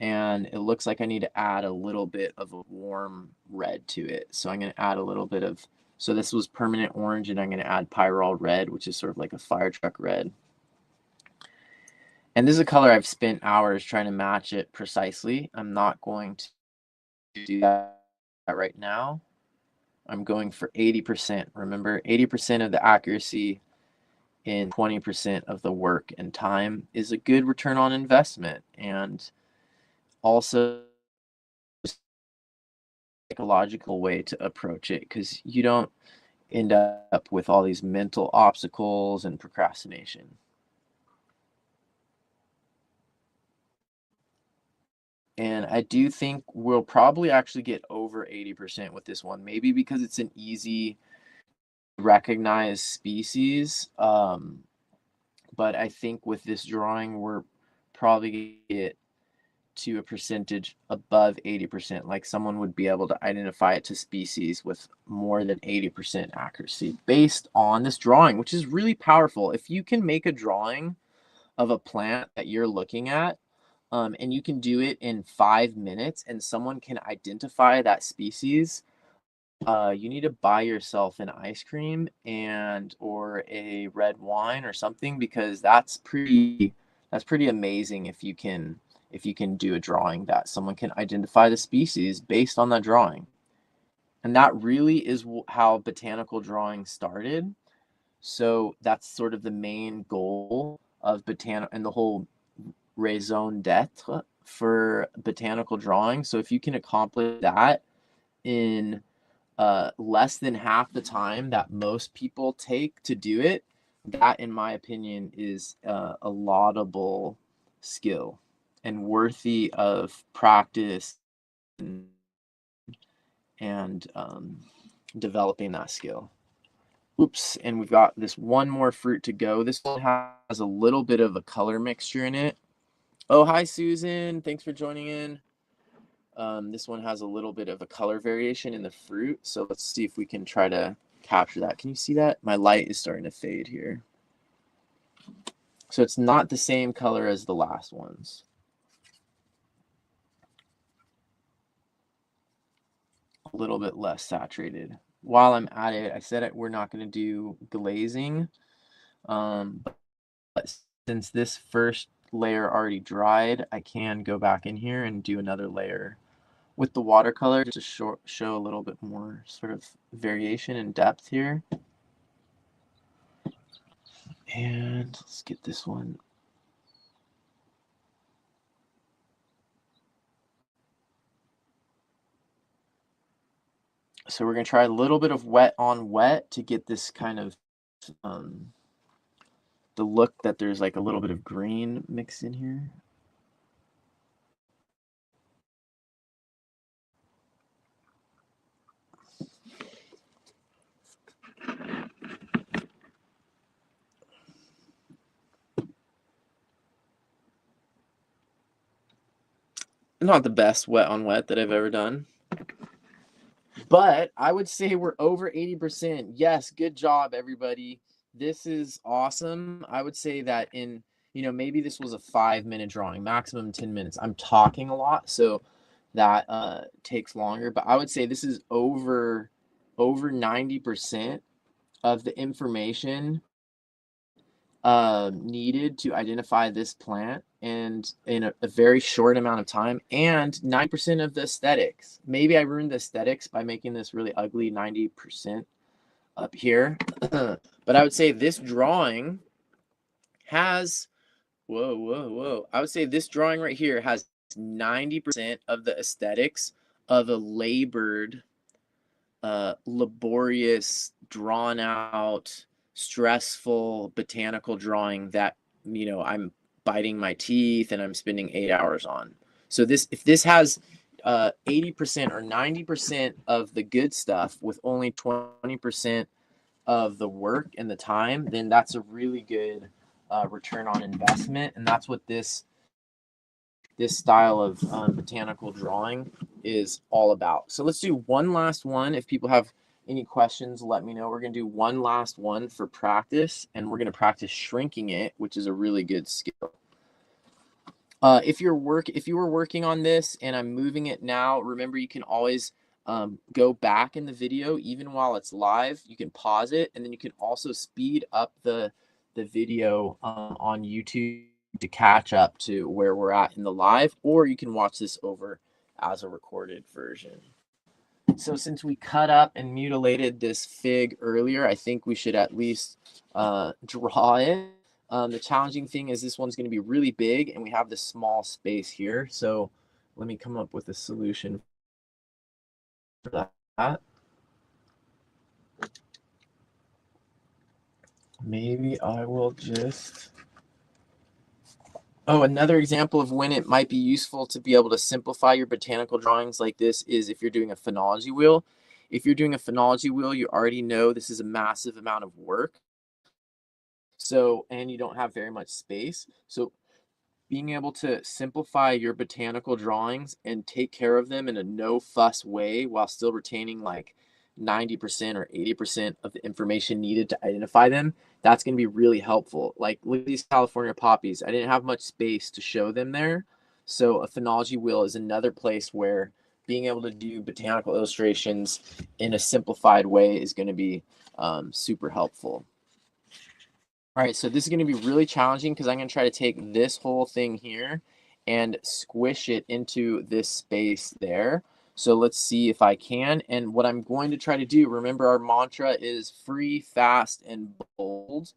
and it looks like I need to add a little bit of a warm red to it. So I'm going to add a little bit of, so this was permanent orange, and I'm going to add pyrrole red, which is sort of like a fire truck red. And this is a color I've spent hours trying to match it precisely. I'm not going to do that right now. I'm going for 80%. Remember, 80% of the accuracy in 20% of the work and time is a good return on investment. And also psychological way to approach it, because you don't end up with all these mental obstacles and procrastination. And I do think we'll probably actually get over 80% with this one, maybe because it's an easy recognized species. But I think with this drawing, we're probably going to get to a percentage above 80%. Like someone would be able to identify it to species with more than 80% accuracy based on this drawing, which is really powerful. If you can make a drawing of a plant that you're looking at, and you can do it in 5 minutes, and someone can identify that species, you need to buy yourself an ice cream and or a red wine or something, because that's pretty amazing if you can do a drawing that someone can identify the species based on that drawing. And that really is how botanical drawing started. So that's sort of the main goal of botanical and the whole raison d'etre for botanical drawing. So if you can accomplish that in less than half the time that most people take to do it, that, in my opinion, is a laudable skill and worthy of practice and developing that skill. Oops, and we've got this one more fruit to go. This one has a little bit of a color mixture in it. Oh, hi, Susan. Thanks for joining in. This one has a little bit of a color variation in the fruit. So let's see if we can try to capture that. Can you see that? My light is starting to fade here. So it's not the same color as the last ones. A little bit less saturated. While I'm at it, I said we're not going to do glazing. But since this first layer already dried, I can go back in here and do another layer with the watercolor to show a little bit more sort of variation and depth here. And let's get this one. So we're going to try a little bit of wet on wet to get this kind of the look that there's like a little bit of green mixed in here. Not the best wet on wet that I've ever done, but I would say we're over 80%. Yes, good job, everybody. This is awesome. I would say that in, maybe this was a 5-minute drawing, maximum 10 minutes. I'm talking a lot, so that takes longer, but I would say this is over 90% of the information needed to identify this plant, and in a very short amount of time, and 9% of the aesthetics. Maybe I ruined the aesthetics by making this really ugly 90% up here. But I would say this drawing has, whoa. I would say this drawing right here has 90% of the aesthetics of a labored, laborious, drawn out, stressful botanical drawing that, I'm biting my teeth and I'm spending 8 hours on. So if this has 80% or 90% of the good stuff with only 20% of the work and the time, then that's a really good return on investment. And that's what this style of botanical drawing is all about. So let's do one last one. If people have any questions, let me know. We're going to do one last one for practice, and we're going to practice shrinking it, which is a really good skill. If you were working on this and I'm moving it now, remember you can always go back in the video even while it's live. You can pause it, and then you can also speed up the video on YouTube to catch up to where we're at in the live, or you can watch this over as a recorded version. So since we cut up and mutilated this fig earlier, I think we should at least draw it. The challenging thing is this one's going to be really big, and we have this small space here. So let me come up with a solution for that. Maybe I will just... Oh, another example of when it might be useful to be able to simplify your botanical drawings like this is if you're doing a phenology wheel. If you're doing a phenology wheel, you already know this is a massive amount of work. So, and you don't have very much space. So being able to simplify your botanical drawings and take care of them in a no fuss way while still retaining like 90% or 80% of the information needed to identify them, that's going to be really helpful. Like, look at these California poppies. I didn't have much space to show them there. So a phenology wheel is another place where being able to do botanical illustrations in a simplified way is going to be super helpful. All right, so this is going to be really challenging because I'm going to try to take this whole thing here and squish it into this space there. So let's see if I can. And what I'm going to try to do, remember our mantra is free, fast, and bold.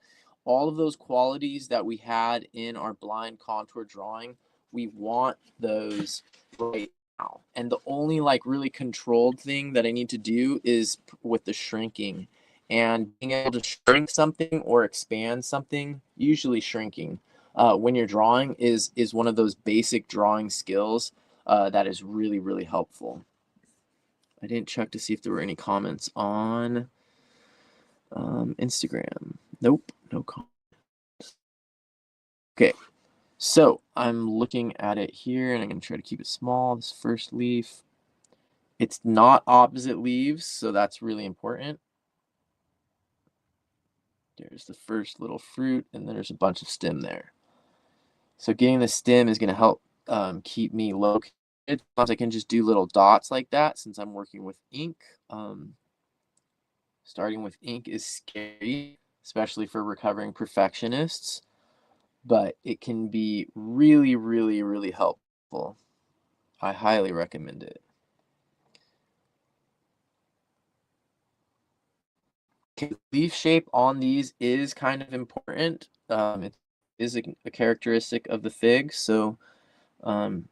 All of those qualities that we had in our blind contour drawing, we want those right now. And the only like really controlled thing that I need to do is with the shrinking. And being able to shrink something or expand something, usually shrinking, when you're drawing is one of those basic drawing skills that is really, really helpful. I didn't check to see if there were any comments on Instagram. Nope, no comments. Okay, so I'm looking at it here, and I'm going to try to keep it small. This first leaf, it's not opposite leaves, so that's really important. There's the first little fruit, and then there's a bunch of stem there. So getting the stem is going to help keep me located. Sometimes I can just do little dots like that since I'm working with ink. Starting with ink is scary, especially for recovering perfectionists, but it can be really, really, really helpful. I highly recommend it. Okay, leaf shape on these is kind of important. It is a characteristic of the fig, so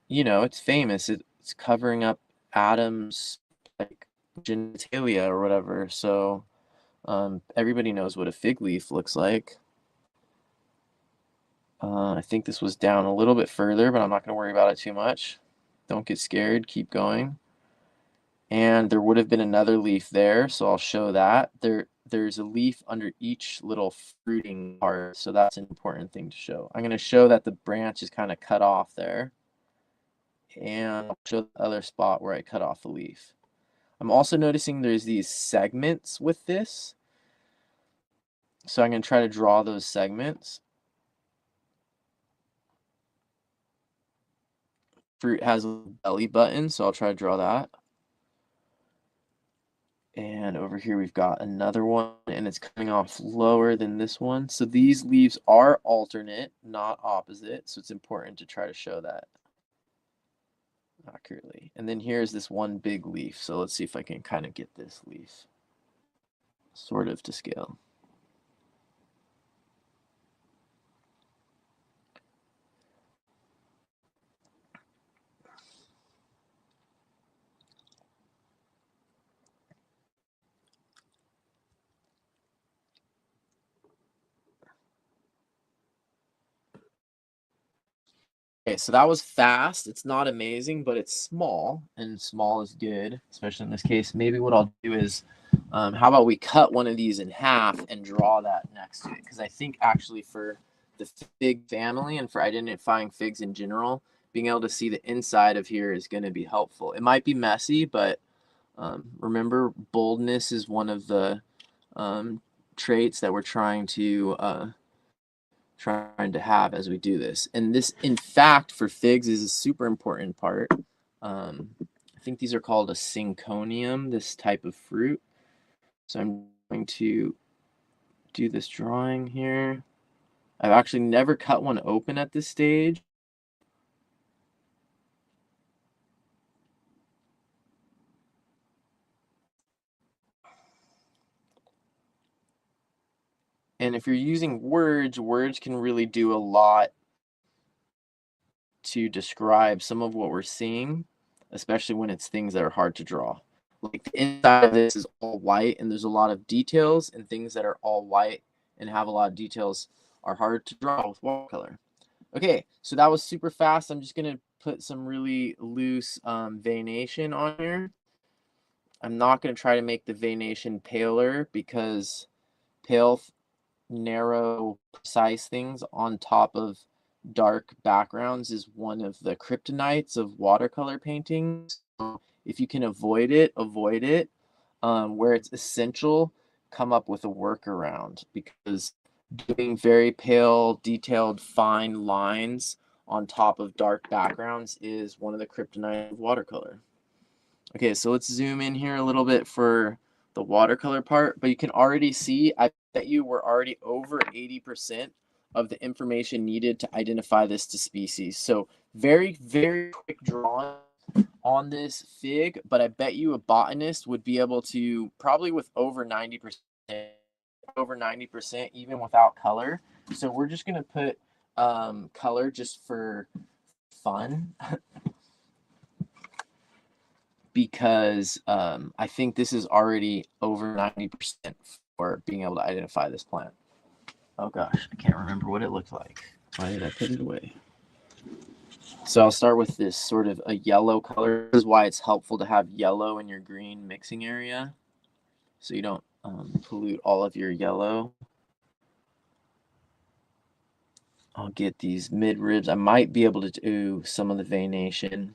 you know, it's famous. It's covering up Adam's like genitalia or whatever. So everybody knows what a fig leaf looks like. I think this was down a little bit further, but I'm not going to worry about it too much. Don't get scared. Keep going. And there would have been another leaf there, so I'll show that. There's a leaf under each little fruiting part, so that's an important thing to show. I'm going to show that the branch is kind of cut off there. And I'll show the other spot where I cut off the leaf. I'm also noticing there's these segments with this. So I'm going to try to draw those segments. Fruit has a belly button, so I'll try to draw that. And over here we've got another one, and it's coming off lower than this one. So these leaves are alternate, not opposite. So it's important to try to show that accurately. And then here's this one big leaf. So let's see if I can kind of get this leaf sort of to scale. Okay, so that was fast. It's not amazing, but it's small, and small is good, especially in this case. Maybe what I'll do is, how about we cut one of these in half and draw that next to it? Because I think actually for the fig family and for identifying figs in general, being able to see the inside of here is going to be helpful. It might be messy, but remember, boldness is one of the traits that we're trying to trying to have as we do this. And this, in fact, for figs is a super important part. I think these are called a synconium, this type of fruit. So I'm going to do this drawing here. I've actually never cut one open at this stage. And if you're using words, words can really do a lot to describe some of what we're seeing, especially when it's things that are hard to draw. Like the inside of this is all white and there's a lot of details, and things that are all white and have a lot of details are hard to draw with watercolor. Okay, so that was super fast. I'm just gonna put some really loose veination on here. I'm not gonna try to make the veination paler because pale, narrow, precise things on top of dark backgrounds is one of the kryptonites of watercolor paintings. So if you can avoid it, avoid it. Where it's essential, come up with a workaround, because doing very pale, detailed, fine lines on top of dark backgrounds is one of the kryptonite of watercolor. Okay, so let's zoom in here a little bit for the watercolor part, but you can already see, I bet you we're already over 80% of the information needed to identify this to species. So very, very quick drawing on this fig, but I bet you a botanist would be able to, probably with over 90%, even without color. So we're just gonna put color just for fun. Because I think this is already over 90% for being able to identify this plant. Oh gosh, I can't remember what it looked like. Why did I put it away? So I'll start with this sort of a yellow color. This is why it's helpful to have yellow in your green mixing area, so you don't pollute all of your yellow. I'll get these mid ribs. I might be able to do some of the veination.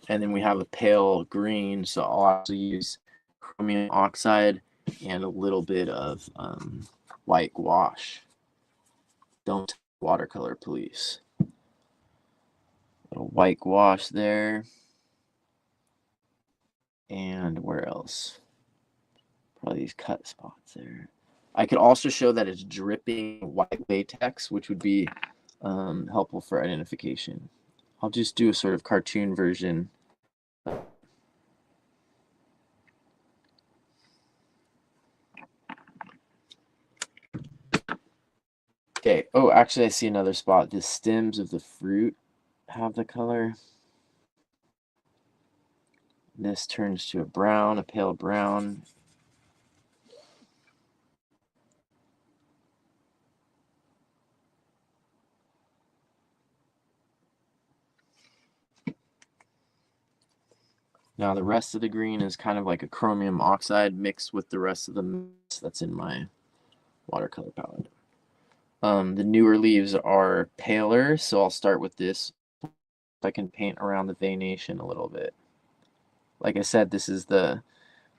And then we have a pale green, so I'll actually use chromium oxide and a little bit of white gouache. Don't watercolor, please. Little white gouache there. And where else? Probably these cut spots there. I could also show that it's dripping white latex, which would be helpful for identification. I'll just do a sort of cartoon version. Okay. Oh, actually, I see another spot. The stems of the fruit have the color. This turns to a brown, a pale brown. Now the rest of the green is kind of like a chromium oxide mixed with the rest of the mix that's in my watercolor palette. The newer leaves are paler, so I'll start with this. I can paint around the veination a little bit. Like I said, this is the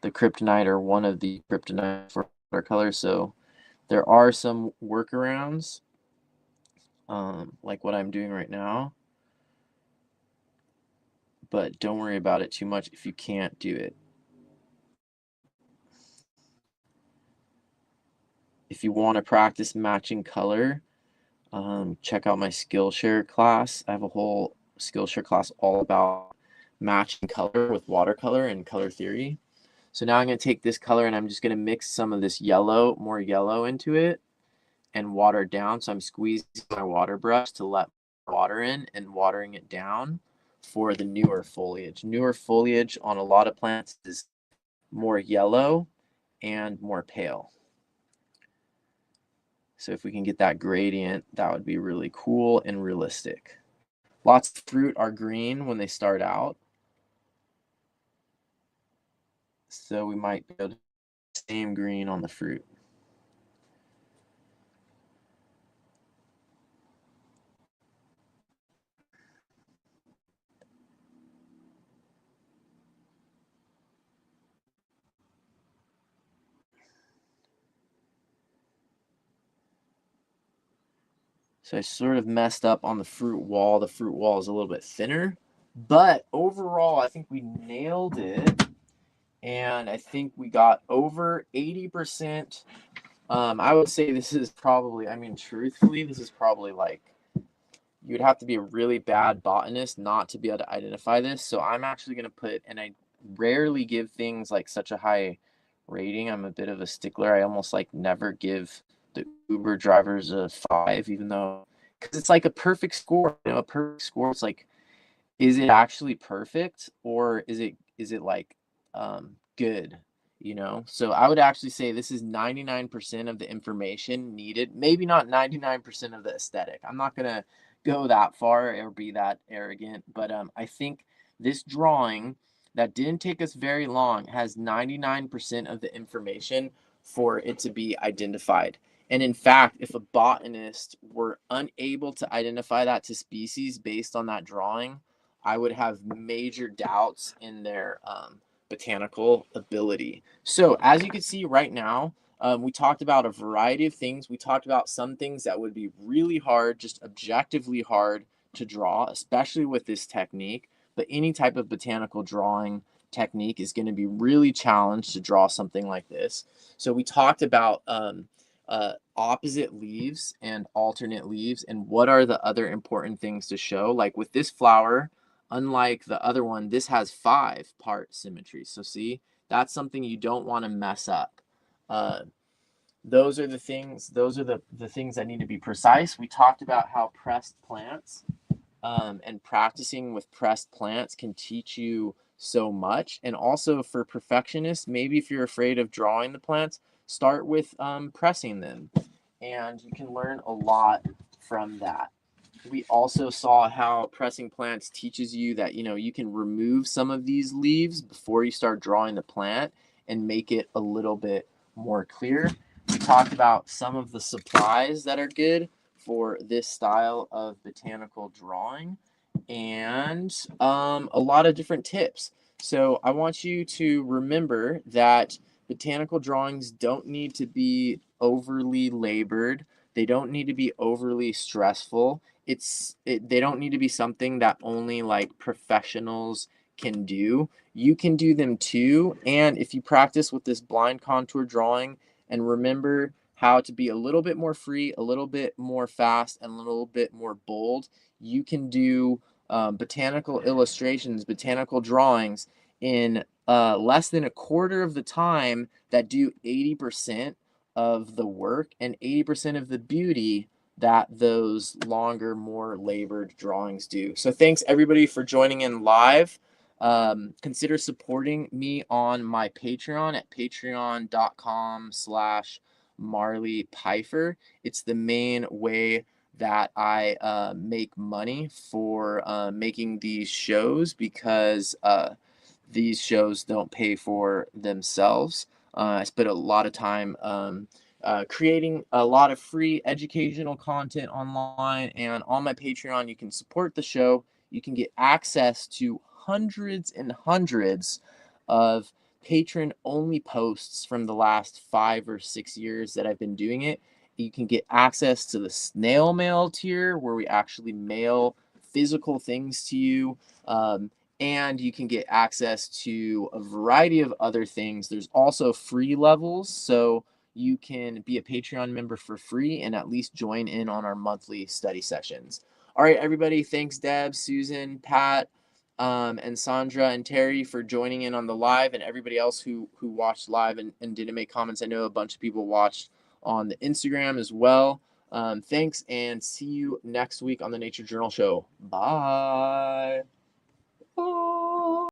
kryptonite, or one of the kryptonite for watercolor, so there are some workarounds, like what I'm doing right now, but don't worry about it too much if you can't do it. If you want to practice matching color, check out my Skillshare class. I have a whole Skillshare class all about matching color with watercolor and color theory. So now I'm going to take this color and I'm just going to mix some of this yellow, more yellow into it, and water it down. So I'm squeezing my water brush to let water in and watering it down for the newer foliage. Newer foliage on a lot of plants is more yellow and more pale. So if we can get that gradient, that would be really cool and realistic. Lots of fruit are green when they start out. So we might be able to do the same green on the fruit. So I sort of messed up on the fruit wall. The fruit wall is a little bit thinner, but overall, I think we nailed it. And I think we got over 80%. I would say this is probably, I mean, truthfully, this is probably like, you would have to be a really bad botanist not to be able to identify this. So I'm actually going to put, and I rarely give things like such a high rating. I'm a bit of a stickler. I almost like never give the Uber drivers a 5, even though, because it's like a perfect score. You know, a perfect score. It's like, is it actually perfect, or is it like good, you know? So I would actually say this is 99% of the information needed, maybe not 99% of the aesthetic. I'm not gonna go that far or be that arrogant, but I think this drawing that didn't take us very long has 99% of the information for it to be identified. And in fact, if a botanist were unable to identify that to species based on that drawing, I would have major doubts in their botanical ability. So as you can see right now, we talked about a variety of things. We talked about some things that would be really hard, just objectively hard to draw, especially with this technique. But any type of botanical drawing technique is going to be really challenged to draw something like this. So we talked about opposite leaves and alternate leaves, and what are the other important things to show. Like with this flower, unlike the other one, this has 5-part symmetry. So see, that's something you don't want to mess up. Uh, those are the things. Those are the things that need to be precise. We talked about how pressed plants and practicing with pressed plants can teach you so much. And also for perfectionists, maybe if you're afraid of drawing the plants, start with pressing them, and you can learn a lot from that. We also saw how pressing plants teaches you that, you know, you can remove some of these leaves before you start drawing the plant and make it a little bit more clear. We talked about some of the supplies that are good for this style of botanical drawing, and a lot of different tips. So I want you to remember that botanical drawings don't need to be overly labored. They don't need to be overly stressful. They don't need to be something that only like professionals can do. You can do them too. And if you practice with this blind contour drawing and remember how to be a little bit more free, a little bit more fast, and a little bit more bold, you can do botanical illustrations, botanical drawings in less than a quarter of the time that do 80% of the work and 80% of the beauty that those longer, more labored drawings do. So thanks everybody for joining in live. Consider supporting me on my Patreon at patreon.com/Marley Pfeiffer. It's the main way that I make money for making these shows, because these shows don't pay for themselves. I spent a lot of time creating a lot of free educational content online, and on my Patreon, you can support the show. You can get access to hundreds and hundreds of patron only posts from the last 5 or 6 years that I've been doing it. You can get access to the snail mail tier, where we actually mail physical things to you. And you can get access to a variety of other things. There's also free levels, so you can be a Patreon member for free and at least join in on our monthly study sessions. All right, everybody, thanks Deb, Susan, Pat, and Sandra and Terry for joining in on the live, and everybody else who watched live and didn't make comments. I know a bunch of people watched on the Instagram as well. Thanks, and see you next week on the Nature Journal Show. Bye.